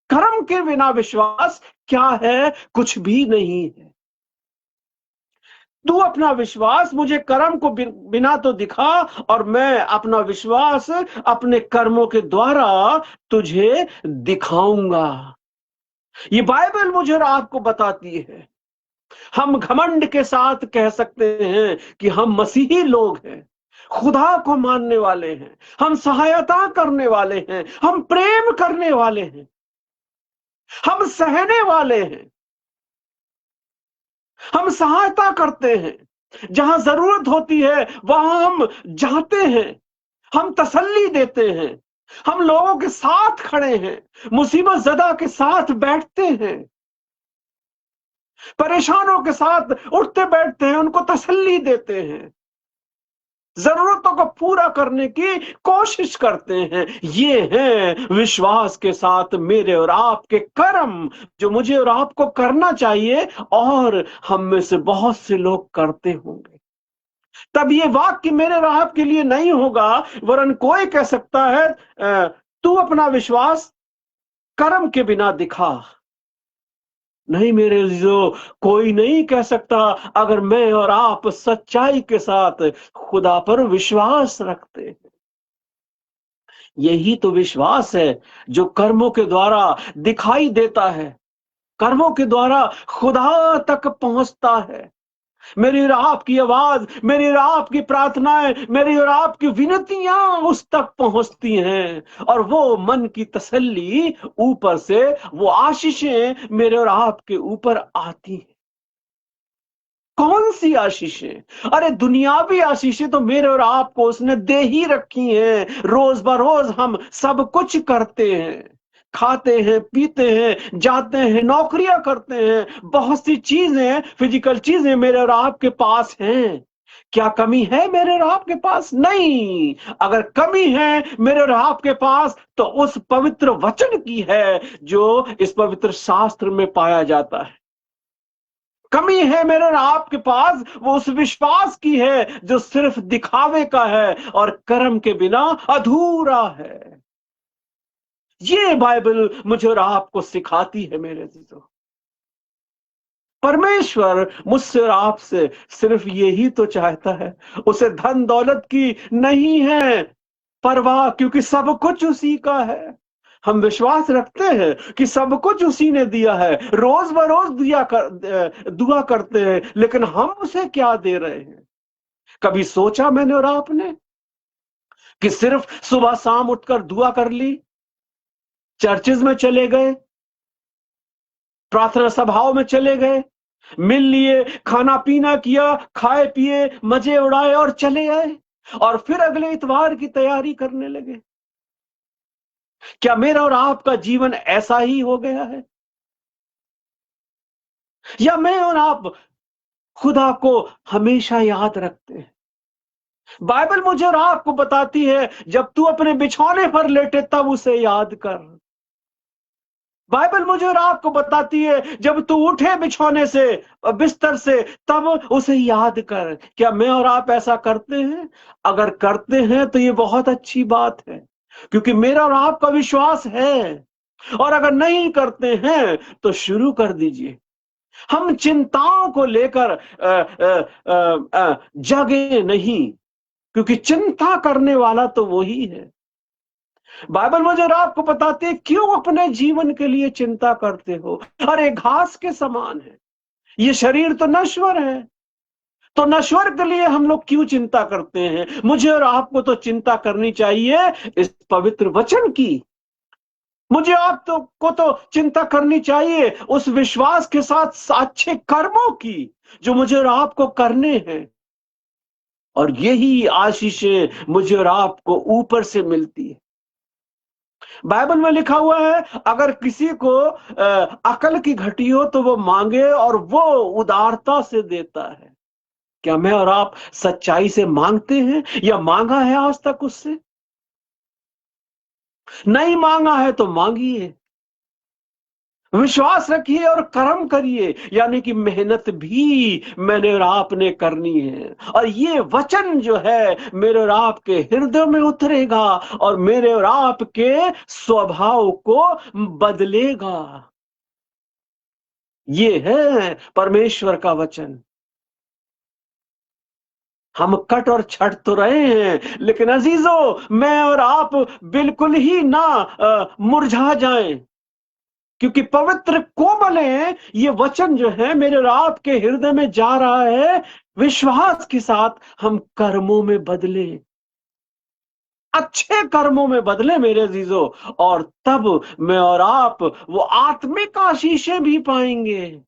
कर्म के बिना विश्वास क्या है? कुछ भी नहीं है। तू अपना विश्वास मुझे कर्म को बिना तो दिखा, और मैं अपना विश्वास अपने कर्मों के द्वारा तुझे दिखाऊंगा। ये बाइबल मुझे और आपको बताती है। हम घमंड के साथ कह सकते हैं कि हम मसीही लोग हैं, खुदा को मानने वाले हैं, हम सहायता करने वाले हैं, हम प्रेम करने वाले हैं, हम सहने वाले हैं, हम सहायता करते हैं, जहां जरूरत होती है वहां हम जाते हैं, हम तसल्ली देते हैं, हम लोगों के साथ खड़े हैं, मुसीबत ज़दा के साथ बैठते हैं, परेशानों के साथ उठते बैठते हैं, उनको तसल्ली देते हैं, जरूरतों को पूरा करने की कोशिश करते हैं। ये हैं विश्वास के साथ मेरे और आपके कर्म, जो मुझे और आपको करना चाहिए, और हम में से बहुत से लोग करते होंगे। तब ये वाक्य मेरे और आपके लिए नहीं होगा, वरन कोई कह सकता है तू अपना विश्वास कर्म के बिना दिखा। नहीं मेरे अजीजों, कोई नहीं कह सकता अगर मैं और आप सच्चाई के साथ खुदा पर विश्वास रखते हैं। यही तो विश्वास है जो कर्मों के द्वारा दिखाई देता है, कर्मों के द्वारा खुदा तक पहुंचता है। मेरी और आपकी आवाज, मेरी और आपकी प्रार्थनाएं, मेरी और आपकी विनतियां उस तक पहुंचती हैं, और वो मन की तसल्ली ऊपर से, वो आशीषें मेरे और आपके ऊपर आती हैं। कौन सी आशीषें? अरे दुनियावी आशीषें तो मेरे और आपको उसने दे ही रखी हैं। रोज बरोज हम सब कुछ करते हैं, खाते हैं, पीते हैं, जाते हैं, नौकरियां करते हैं, बहुत सी चीजें, फिजिकल चीजें मेरे और आपके पास हैं। क्या कमी है मेरे और आपके पास? नहीं। अगर कमी है मेरे और आपके पास, तो उस पवित्र वचन की है जो इस पवित्र शास्त्र में पाया जाता है। कमी है मेरे और आपके पास, वो उस विश्वास की है जो सिर्फ दिखावे का है और कर्म के बिना अधूरा है। ये बाइबल मुझे और आपको सिखाती है मेरे अजीजों। परमेश्वर मुझसे और आपसे सिर्फ यही तो चाहता है। उसे धन दौलत की नहीं है परवाह, क्योंकि सब कुछ उसी का है। हम विश्वास रखते हैं कि सब कुछ उसी ने दिया है, रोज बरोज दुआ करते हैं, लेकिन हम उसे क्या दे रहे हैं? कभी सोचा मैंने और आपने कि सिर्फ सुबह शाम उठकर दुआ कर ली, चर्चेज में चले गए, प्रार्थना सभाओं में चले गए, मिल लिए, खाना पीना किया, खाए पिए, मजे उड़ाए और चले आए, और फिर अगले इतवार की तैयारी करने लगे? क्या मेरा और आपका जीवन ऐसा ही हो गया है? या मैं और आप खुदा को हमेशा याद रखते हैं? बाइबल मुझे और आपको बताती है, जब तू अपने बिछौने पर लेटे तब उसे याद कर। बाइबल मुझे और आपको बताती है, जब तू उठे बिछौने से, बिस्तर से, तब उसे याद कर। क्या मैं और आप ऐसा करते हैं? अगर करते हैं तो ये बहुत अच्छी बात है, क्योंकि मेरा और आपका विश्वास है। और अगर नहीं करते हैं तो शुरू कर दीजिए। हम चिंताओं को लेकर जगे नहीं, क्योंकि चिंता करने वाला तो वही है। बाइबल मुझे और आपको बताती है, क्यों अपने जीवन के लिए चिंता करते हो? अरे घास के समान है, ये शरीर तो नश्वर है, तो नश्वर के लिए हम लोग क्यों चिंता करते हैं? मुझे और आपको तो चिंता करनी चाहिए इस पवित्र वचन की। मुझे आप को तो चिंता करनी चाहिए उस विश्वास के साथ अच्छे कर्मों की, जो मुझे और आपको करने हैं। और यही आशीषें मुझे और आपको ऊपर से मिलती है। बाइबल में लिखा हुआ है, अगर किसी को अकल की घटी हो तो वो मांगे और वो उदारता से देता है। क्या मैं और आप सच्चाई से मांगते हैं या मांगा है आज तक उससे? नहीं मांगा है तो मांगिए, विश्वास रखिए और कर्म करिए, यानी कि मेहनत भी मैंने और आपने करनी है। और ये वचन जो है मेरे और आपके हृदय में उतरेगा और मेरे और आपके स्वभाव को बदलेगा। ये है परमेश्वर का वचन। हम कट और छट तो रहे हैं, लेकिन अजीजों, मैं और आप बिल्कुल ही ना मुरझा जाएं, क्योंकि पवित्र कोमल है ये वचन जो है मेरे और आपके हृदय में जा रहा है। विश्वास के साथ हम कर्मों में बदले, अच्छे कर्मों में बदले मेरे अजीजों, और तब मैं और आप वो आत्मिक आशीषें भी पाएंगे।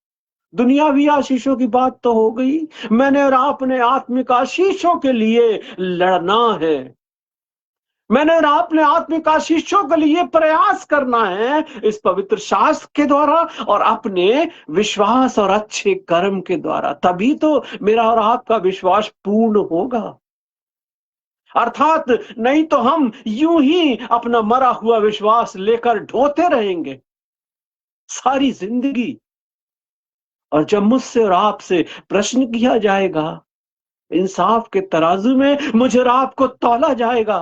दुनियावी आशीषों की बात तो हो गई, मैंने और आपने आत्मिक आशीषों के लिए लड़ना है। मैंने और आपने आत्मिक आशीषों के लिए प्रयास करना है इस पवित्र शास्त्र के द्वारा और अपने विश्वास और अच्छे कर्म के द्वारा। तभी तो मेरा और आपका विश्वास पूर्ण होगा। अर्थात नहीं तो हम यूं ही अपना मरा हुआ विश्वास लेकर ढोते रहेंगे सारी जिंदगी। और जब मुझसे और आपसे प्रश्न किया जाएगा, इंसाफ के तराजू में मुझे और आपको तौला जाएगा,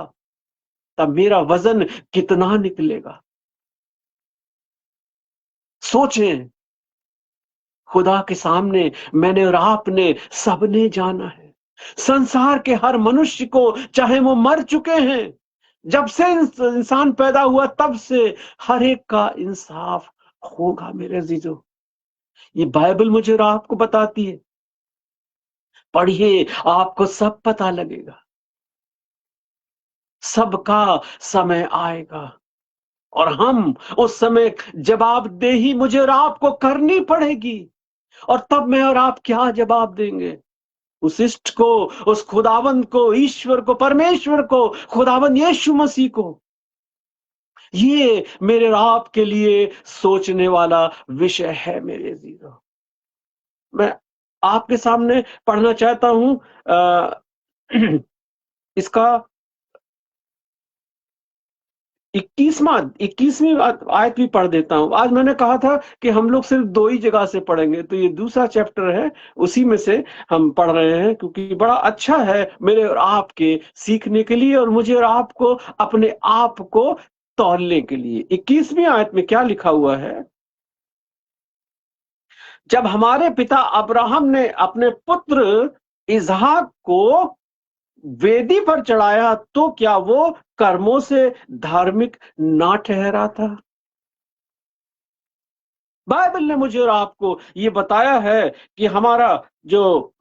तब मेरा वजन कितना निकलेगा? सोचें, खुदा के सामने मैंने और आपने सबने जाना है। संसार के हर मनुष्य को, चाहे वो मर चुके हैं, जब से इंसान पैदा हुआ तब से हर एक का इंसाफ होगा मेरे अजीजों। ये बाइबल मुझे और आपको बताती है। पढ़िए, आपको सब पता लगेगा। सबका समय आएगा और हम उस समय जवाबदेही मुझे और आपको करनी पड़ेगी। और तब मैं और आप क्या जवाब देंगे? उस इष्ट को, उस खुदावंद को, ईश्वर को, परमेश्वर को, खुदावंद यीशु मसीह को। ये मेरे और आपके लिए सोचने वाला विषय है मेरे अजीजों। मैं आपके सामने पढ़ना चाहता हूं इसका 21वीं आयत भी पढ़ देता हूं। आज मैंने कहा था कि हम लोग सिर्फ दो ही जगह से पढ़ेंगे, तो ये दूसरा चैप्टर है, उसी में से हम पढ़ रहे हैं, क्योंकि बड़ा अच्छा है मेरे और आपके सीखने के लिए और मुझे और आपको अपने आप को तौलने के लिए। 21वीं आयत में क्या लिखा हुआ है? जब हमारे पिता अब्राहम ने अपने पुत्र इसहाक को वेदी पर चढ़ाया, तो क्या वो कर्मों से धार्मिक ना ठहरा था? बाइबल ने मुझे और आपको ये बताया है कि हमारा जो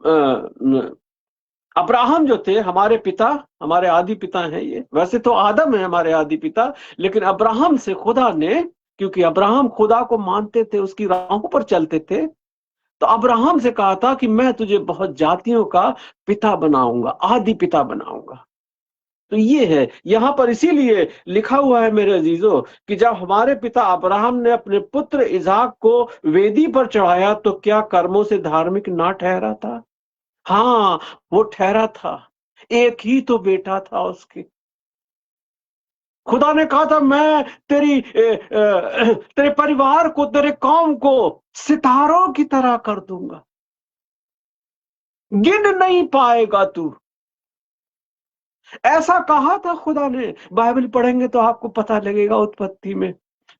अब्राहम जो थे, हमारे पिता, हमारे आदि पिता हैं। ये वैसे तो आदम है हमारे आदि पिता, लेकिन अब्राहम से खुदा ने, क्योंकि अब्राहम खुदा को मानते थे, उसकी राहों पर चलते थे, तो अब्राहम से कहा था कि मैं तुझे बहुत जातियों का पिता बनाऊंगा, आदि पिता बनाऊंगा। तो ये है यहां पर, इसीलिए लिखा हुआ है मेरे अजीजों कि जब हमारे पिता अब्राहम ने अपने पुत्र इसहाक को वेदी पर चढ़ाया, तो क्या कर्मों से धार्मिक ना ठहरा था? हाँ, वो ठहरा था। एक ही तो बेटा था उसके। खुदा ने कहा था, मैं तेरे परिवार को, तेरे कौम को सितारों की तरह कर दूंगा, गिन नहीं पाएगा तू। ऐसा कहा था खुदा ने। बाइबल पढ़ेंगे तो आपको पता लगेगा। उत्पत्ति में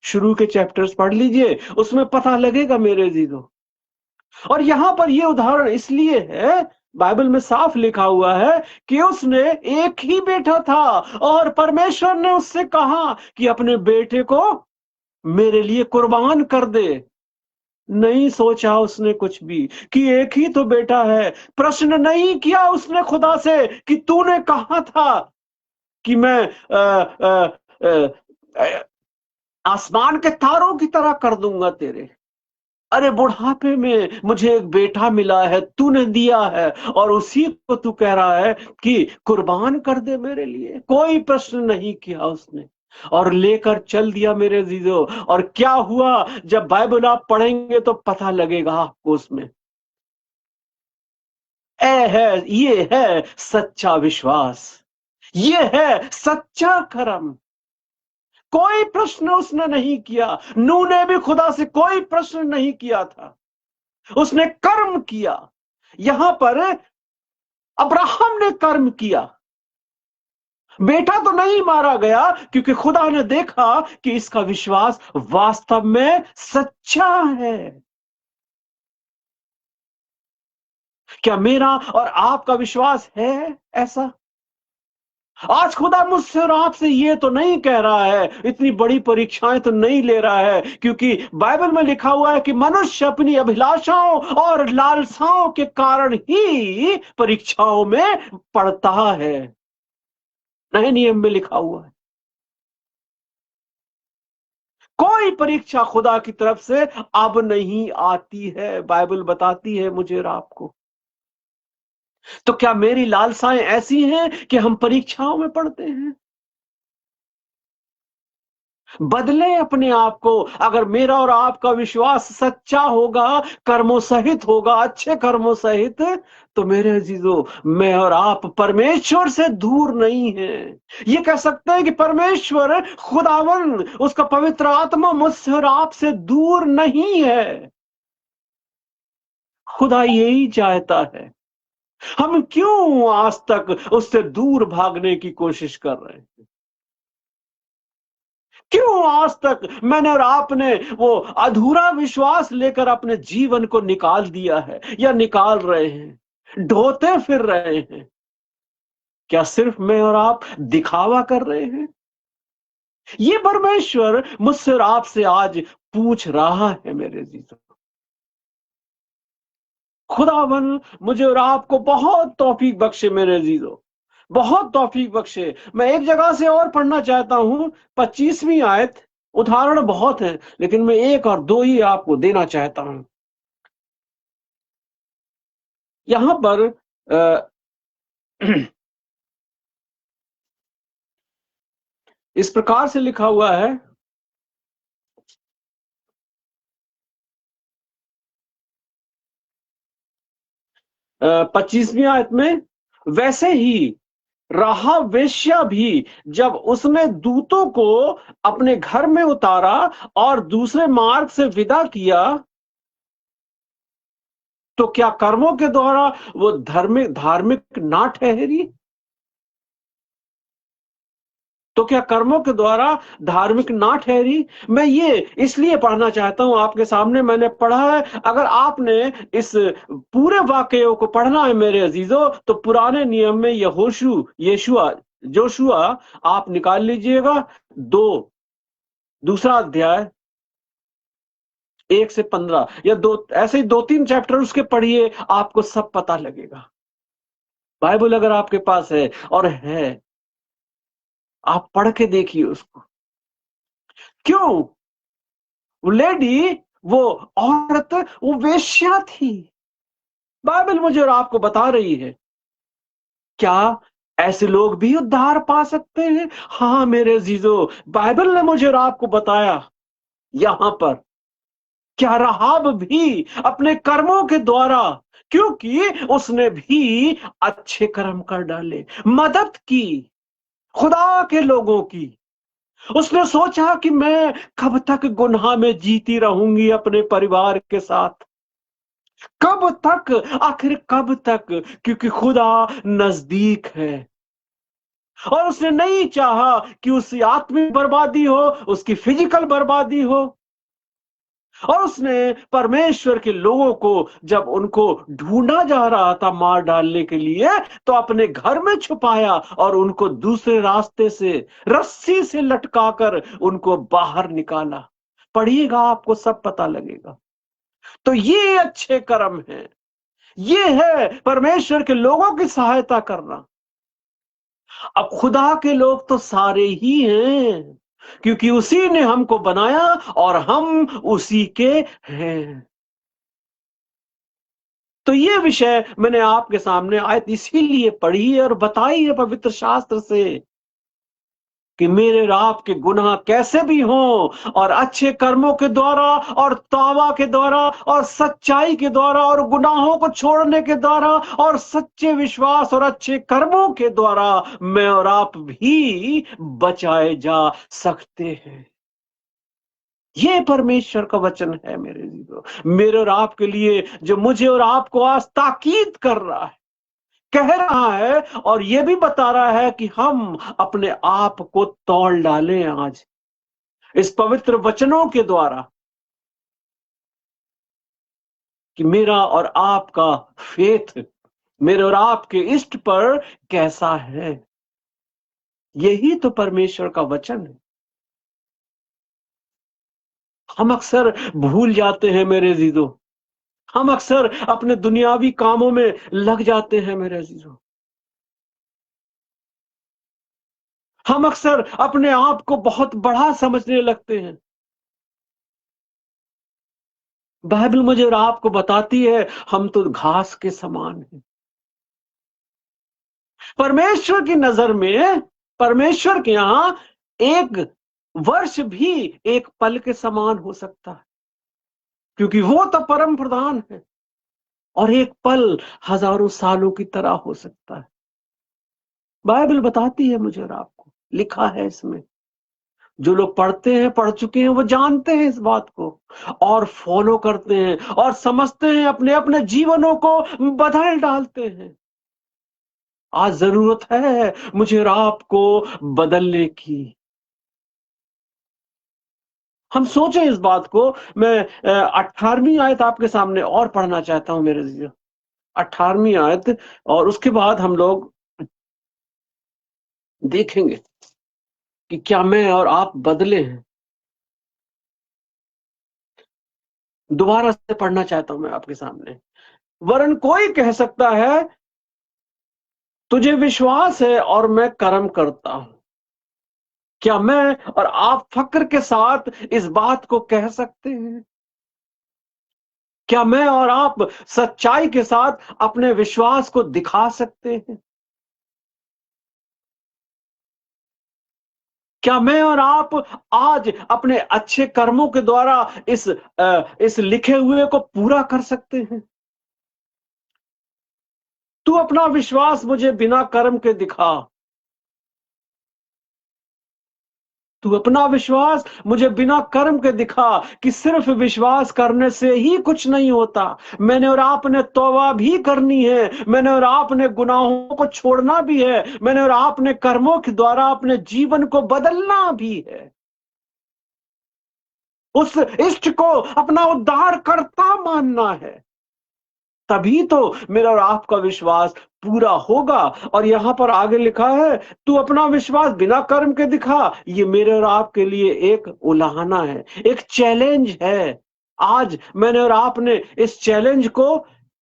शुरू के चैप्टर्स पढ़ लीजिए, उसमें पता लगेगा मेरे अजीजों। और यहां पर यह उदाहरण इसलिए है, बाइबल में साफ लिखा हुआ है कि उसने एक ही बेटा था और परमेश्वर ने उससे कहा कि अपने बेटे को मेरे लिए कुर्बान कर दे। नहीं सोचा उसने कुछ भी कि एक ही तो बेटा है। प्रश्न नहीं किया उसने खुदा से कि तूने कहा था कि मैं आसमान के तारों की तरह कर दूंगा तेरे। अरे बुढ़ापे में मुझे एक बेटा मिला है, तूने दिया है, और उसी को तू कह रहा है कि कुर्बान कर दे मेरे लिए। कोई प्रश्न नहीं किया उसने। और लेकर चल दिया मेरे अजीजों। और क्या हुआ, जब बाइबल आप पढ़ेंगे तो पता लगेगा आपको उसमें। ये है सच्चा विश्वास, ये है सच्चा कर्म। कोई प्रश्न उसने नहीं किया। नूह ने भी खुदा से कोई प्रश्न नहीं किया था, उसने कर्म किया। यहां पर अब्राहम ने कर्म किया। बेटा तो नहीं मारा गया क्योंकि खुदा ने देखा कि इसका विश्वास वास्तव में सच्चा है। क्या मेरा और आपका विश्वास है ऐसा? आज खुदा मुझसे और आपसे ये तो नहीं कह रहा है, इतनी बड़ी परीक्षाएं तो नहीं ले रहा है, क्योंकि बाइबल में लिखा हुआ है कि मनुष्य अपनी अभिलाषाओं और लालसाओं के कारण ही परीक्षाओं में पड़ता है। नए नियम में लिखा हुआ है। कोई परीक्षा खुदा की तरफ से अब नहीं आती है, बाइबल बताती है मुझे और आपको। तो क्या मेरी लालसाएं ऐसी हैं कि हम परीक्षाओं में पड़ते हैं? बदले अपने आप को। अगर मेरा और आपका विश्वास सच्चा होगा, कर्मों सहित होगा, अच्छे कर्मों सहित, तो मेरे अजीजों, मैं और आप परमेश्वर से दूर नहीं हैं। ये कह सकते हैं कि परमेश्वर खुदावन, उसका पवित्र आत्मा मुझसे और आपसे दूर नहीं है। खुदा यही चाहता है। हम क्यों आज तक उससे दूर भागने की कोशिश कर रहे हैं? क्यों आज तक मैंने और आपने वो अधूरा विश्वास लेकर अपने जीवन को निकाल दिया है या निकाल रहे हैं, ढोते फिर रहे हैं? क्या सिर्फ मैं और आप दिखावा कर रहे हैं? ये परमेश्वर मुझसे और आपसे आज पूछ रहा है मेरे जीजों। खुदावन मुझे और आपको बहुत तौफीक बख्शे मेरे जीजों, बहुत तौफीक बख्शे। मैं एक जगह से और पढ़ना चाहता हूं, 25वीं आयत। उदाहरण बहुत है, लेकिन मैं एक और दो ही आपको देना चाहता हूं। यहां पर अ, इस प्रकार से लिखा हुआ है, 25वीं आयत में, वैसे ही राहाब वेश्या भी जब उसने दूतों को अपने घर में उतारा और दूसरे मार्ग से विदा किया, तो क्या कर्मों के द्वारा वो धार्मिक धार्मिक ना ठहरी? तो क्या कर्मों के द्वारा धार्मिक ना ठहरी? मैं ये इसलिए पढ़ना चाहता हूं, आपके सामने मैंने पढ़ा है। अगर आपने इस पूरे वाकये को पढ़ना है मेरे अजीजों, तो पुराने नियम में यहोशू जोशुआ आप निकाल लीजिएगा। दूसरा अध्याय 1 से 15 या दो, ऐसे ही 2-3 चैप्टर उसके पढ़िए, आपको सब पता लगेगा। बाइबल अगर आपके पास है, और है, आप पढ़ के देखिए उसको। क्यों? वो लेडी, वो औरत, वो वेश्या थी। बाइबल मुझे और आपको बता रही है। क्या ऐसे लोग भी उद्धार पा सकते हैं? हाँ मेरे अजीजों, बाइबल ने मुझे और आपको बताया यहां पर। क्या राहाब भी अपने कर्मों के द्वारा, क्योंकि उसने भी अच्छे कर्म कर डाले, मदद की खुदा के लोगों की। उसने सोचा कि मैं कब तक गुनाह में जीती रहूंगी अपने परिवार के साथ, कब तक, आखिर कब तक, क्योंकि खुदा नजदीक है। और उसने नहीं चाहा कि उसकी आत्मिक बर्बादी हो, उसकी फिजिकल बर्बादी हो। और उसने परमेश्वर के लोगों को जब उनको ढूंढा जा रहा था मार डालने के लिए, तो अपने घर में छुपाया और उनको दूसरे रास्ते से रस्सी से लटकाकर उनको बाहर निकाला। पढ़िएगा, आपको सब पता लगेगा। तो ये अच्छे कर्म हैं, ये है परमेश्वर के लोगों की सहायता करना। अब खुदा के लोग तो सारे ही हैं, क्योंकि उसी ने हमको बनाया और हम उसी के हैं। तो ये विषय मैंने आपके सामने आयत इसीलिए पढ़ी है और बताई है पवित्र शास्त्र से, कि मेरे और आपके गुनाह कैसे भी हों और अच्छे कर्मों के द्वारा और तौबा के द्वारा और सच्चाई के द्वारा और गुनाहों को छोड़ने के द्वारा और सच्चे विश्वास और अच्छे कर्मों के द्वारा मैं और आप भी बचाए जा सकते हैं। ये परमेश्वर का वचन है मेरे जीवो, मेरे और आपके लिए, जो मुझे और आपको आज ताकीद कर रहा है, कह रहा है और यह भी बता रहा है कि हम अपने आप को तौल डालें आज इस पवित्र वचनों के द्वारा, कि मेरा और आपका फेथ, मेरे और आपके इष्ट पर कैसा है। यही तो परमेश्वर का वचन है। हम अक्सर भूल जाते हैं मेरे अजीजों, हम अक्सर अपने दुनियावी कामों में लग जाते हैं मेरे अजीजों। हम अक्सर अपने आप को बहुत बड़ा समझने लगते हैं। बाइबल मुझे और आपको बताती है हम तो घास के समान हैं। परमेश्वर की नजर में, परमेश्वर के यहां एक वर्ष भी एक पल के समान हो सकता है, क्योंकि वो तो परम प्रधान है। और एक पल हजारों सालों की तरह हो सकता है। बाइबल बताती है मुझे और आपको, लिखा है इसमें। जो लोग पढ़ते हैं, पढ़ चुके हैं, वो जानते हैं इस बात को और फॉलो करते हैं और समझते हैं, अपने अपने जीवनों को बदल डालते हैं। आज जरूरत है मुझे और आपको बदलने की। हम सोचें इस बात को। मैं 18वीं आयत आपके सामने और पढ़ना चाहता हूं मेरे जीवन, 18वीं आयत, और उसके बाद हम लोग देखेंगे कि क्या मैं और आप बदले हैं। दोबारा से पढ़ना चाहता हूं मैं आपके सामने। वरन कोई कह सकता है, तुझे विश्वास है और मैं कर्म करता हूं। क्या मैं और आप फक्र के साथ इस बात को कह सकते हैं? क्या मैं और आप सच्चाई के साथ अपने विश्वास को दिखा सकते हैं? क्या मैं और आप आज अपने अच्छे कर्मों के द्वारा इस लिखे हुए को पूरा कर सकते हैं? तू अपना विश्वास मुझे बिना कर्म के दिखा। तू अपना विश्वास मुझे बिना कर्म के दिखा, कि सिर्फ विश्वास करने से ही कुछ नहीं होता। मैंने और आपने तौबा भी करनी है, मैंने और आपने गुनाहों को छोड़ना भी है, मैंने और आपने कर्मों के द्वारा अपने जीवन को बदलना भी है। उस इष्ट को अपना उद्धार करता मानना है, तभी तो मेरा और आपका विश्वास पूरा होगा। और यहां पर आगे लिखा है, तू अपना विश्वास बिना कर्म के दिखा। ये मेरे और आपके लिए एक उलाहना है, एक चैलेंज है। आज मैंने और आपने इस चैलेंज को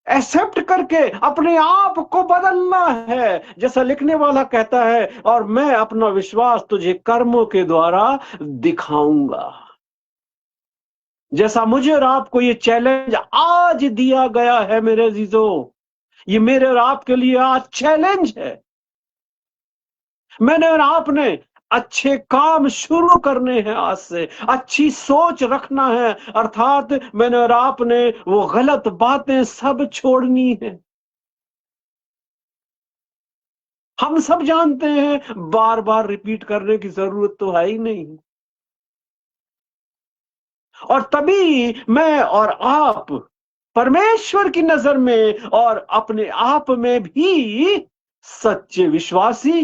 एक्सेप्ट करके अपने आप को बदलना है। जैसा लिखने वाला कहता है, और मैं अपना विश्वास तुझे कर्मों के द्वारा दिखाऊंगा। जैसा मुझे और आपको ये चैलेंज आज दिया गया है मेरे अजीजों, ये मेरे और आपके लिए आज चैलेंज है। मैंने और आपने अच्छे काम शुरू करने हैं, आज से अच्छी सोच रखना है, अर्थात मैंने और आपने वो गलत बातें सब छोड़नी है। हम सब जानते हैं, बार बार रिपीट करने की जरूरत तो है ही नहीं। और तभी मैं और आप परमेश्वर की नजर में और अपने आप में भी सच्चे विश्वासी,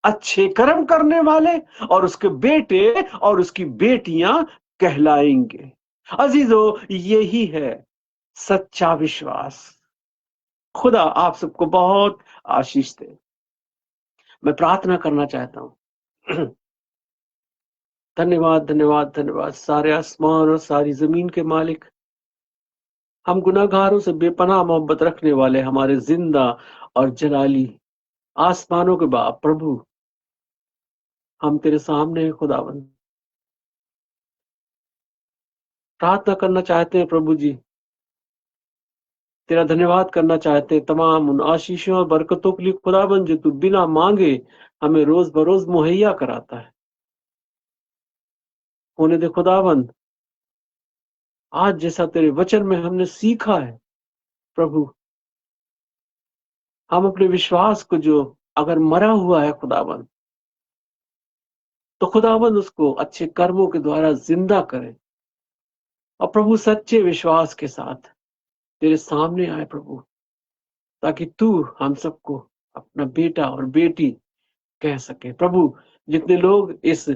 अच्छे कर्म करने वाले और उसके बेटे और उसकी बेटियां कहलाएंगे। अजीजों, यही है सच्चा विश्वास। खुदा आप सबको बहुत आशीष दे। मैं प्रार्थना करना चाहता हूं। धन्यवाद, धन्यवाद, धन्यवाद सारे आसमान और सारी जमीन के मालिक, हम गुनाहगारों से बेपनाह मोहब्बत रखने वाले हमारे जिंदा और जलाली आसमानों के बाप प्रभु, हम तेरे सामने हैं खुदावंद। प्रार्थना करना चाहते हैं प्रभु जी, तेरा धन्यवाद करना चाहते हैं तमाम उन आशीषों और बरकतों के लिए खुदावंद, जो तू बिना मांगे हमें रोज बरोज मुहैया कराता है। होने दे खुदावंद। आज जैसा तेरे वचन में हमने सीखा है प्रभु, हम अपने विश्वास को जो अगर मरा हुआ है खुदावंद, तो खुदावंद उसको अच्छे कर्मों के द्वारा जिंदा करे और प्रभु सच्चे विश्वास के साथ तेरे सामने आए प्रभु, ताकि तू हम सबको अपना बेटा और बेटी कह सके। प्रभु, जितने लोग इस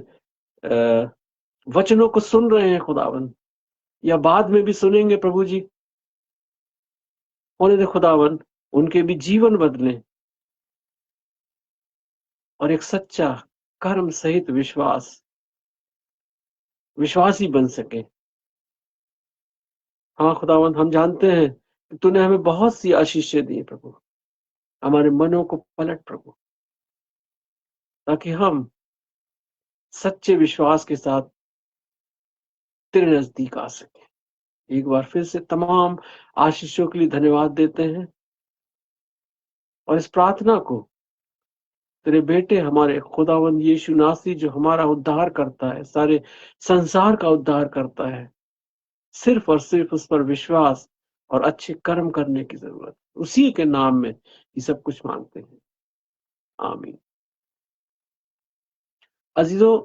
वचनों को सुन रहे हैं खुदावंद, या बाद में भी सुनेंगे प्रभु जी, होने दे खुदावंद उनके भी जीवन बदले और एक सच्चा कर्म सहित विश्वासी बन सके। हाँ खुदावंद, हम जानते हैं कि तूने हमें बहुत सी आशीषें दी प्रभु। हमारे मनों को पलट प्रभु, ताकि हम सच्चे विश्वास के साथ तेरे नजदीक आ सके। एक बार फिर से तमाम आशीषों के लिए धन्यवाद देते हैं और इस प्रार्थना को तेरे बेटे हमारे खुदावंद यीशु नासी, जो हमारा उद्धार करता है, सारे संसार का उद्धार करता है, सिर्फ और सिर्फ उस पर विश्वास और अच्छे कर्म करने की जरूरत, उसी के नाम में ये सब कुछ मांगते हैं। आमीन। अजीजों,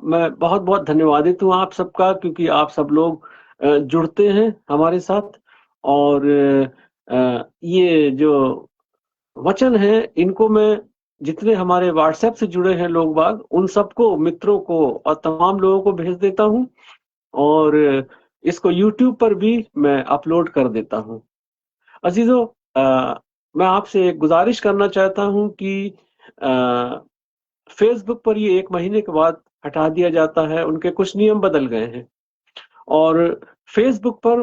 मैं बहुत बहुत धन्यवादित हूँ आप सबका, क्योंकि आप सब लोग जुड़ते हैं हमारे साथ और ये जो वचन है इनको मैं जितने हमारे व्हाट्सएप से जुड़े हैं लोग बाग, उन सबको, मित्रों को और तमाम लोगों को भेज देता हूँ और इसको यूट्यूब पर भी मैं अपलोड कर देता हूँ। अजीजों, मैं आपसे एक गुजारिश करना चाहता हूँ कि फेसबुक पर ये 1 महीने के बाद हटा दिया जाता है, उनके कुछ नियम बदल गए हैं और फेसबुक पर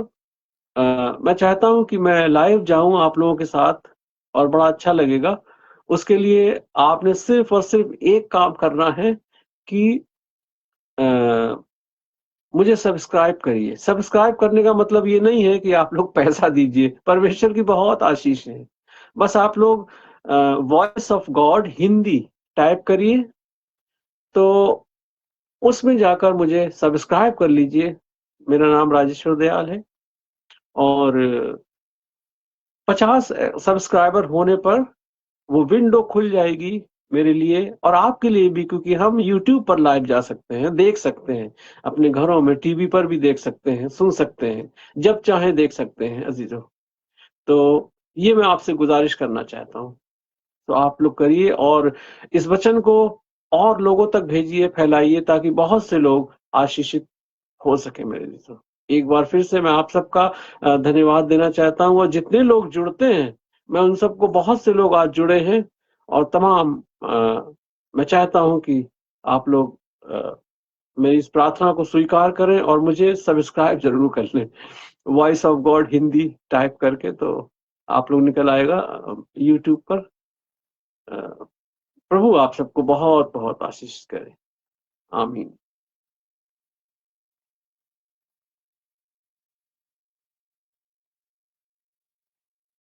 मैं चाहता हूँ कि मैं लाइव जाऊं आप लोगों के साथ और बड़ा अच्छा लगेगा। उसके लिए आपने सिर्फ और सिर्फ एक काम करना है कि मुझे सब्सक्राइब करिए। सब्सक्राइब करने का मतलब ये नहीं है कि आप लोग पैसा दीजिए, परमेश्वर की बहुत आशीष है। बस आप लोग voice of God Hindi type करिए, तो उसमें जाकर मुझे सब्सक्राइब कर लीजिए। मेरा नाम राजेश्वर दयाल है और 50 सब्सक्राइबर होने पर वो विंडो खुल जाएगी मेरे लिए और आपके लिए भी, क्योंकि हम YouTube पर लाइव जा सकते हैं, देख सकते हैं, अपने घरों में टीवी पर भी देख सकते हैं, सुन सकते हैं, जब चाहे देख सकते हैं अजीजों। तो ये मैं आपसे गुजारिश करना चाहता हूँ, तो आप लोग करिए और इस वचन को और लोगों तक भेजिए, फैलाइए, ताकि बहुत से लोग आशीषित हो सके मेरे दोस्तों। एक बार फिर से मैं आप सबका धन्यवाद देना चाहता हूँ और जितने लोग जुड़ते हैं, मैं उन सबको, बहुत से लोग आज जुड़े हैं और तमाम मैं चाहता हूँ कि आप लोग मेरी इस प्रार्थना को स्वीकार करें और मुझे सब्सक्राइब जरूर कर लें। Voice of God Hindi type करके तो आप लोग निकल आएगा यूट्यूब पर। प्रभु आप सबको बहुत बहुत आशीष करे। आमीन।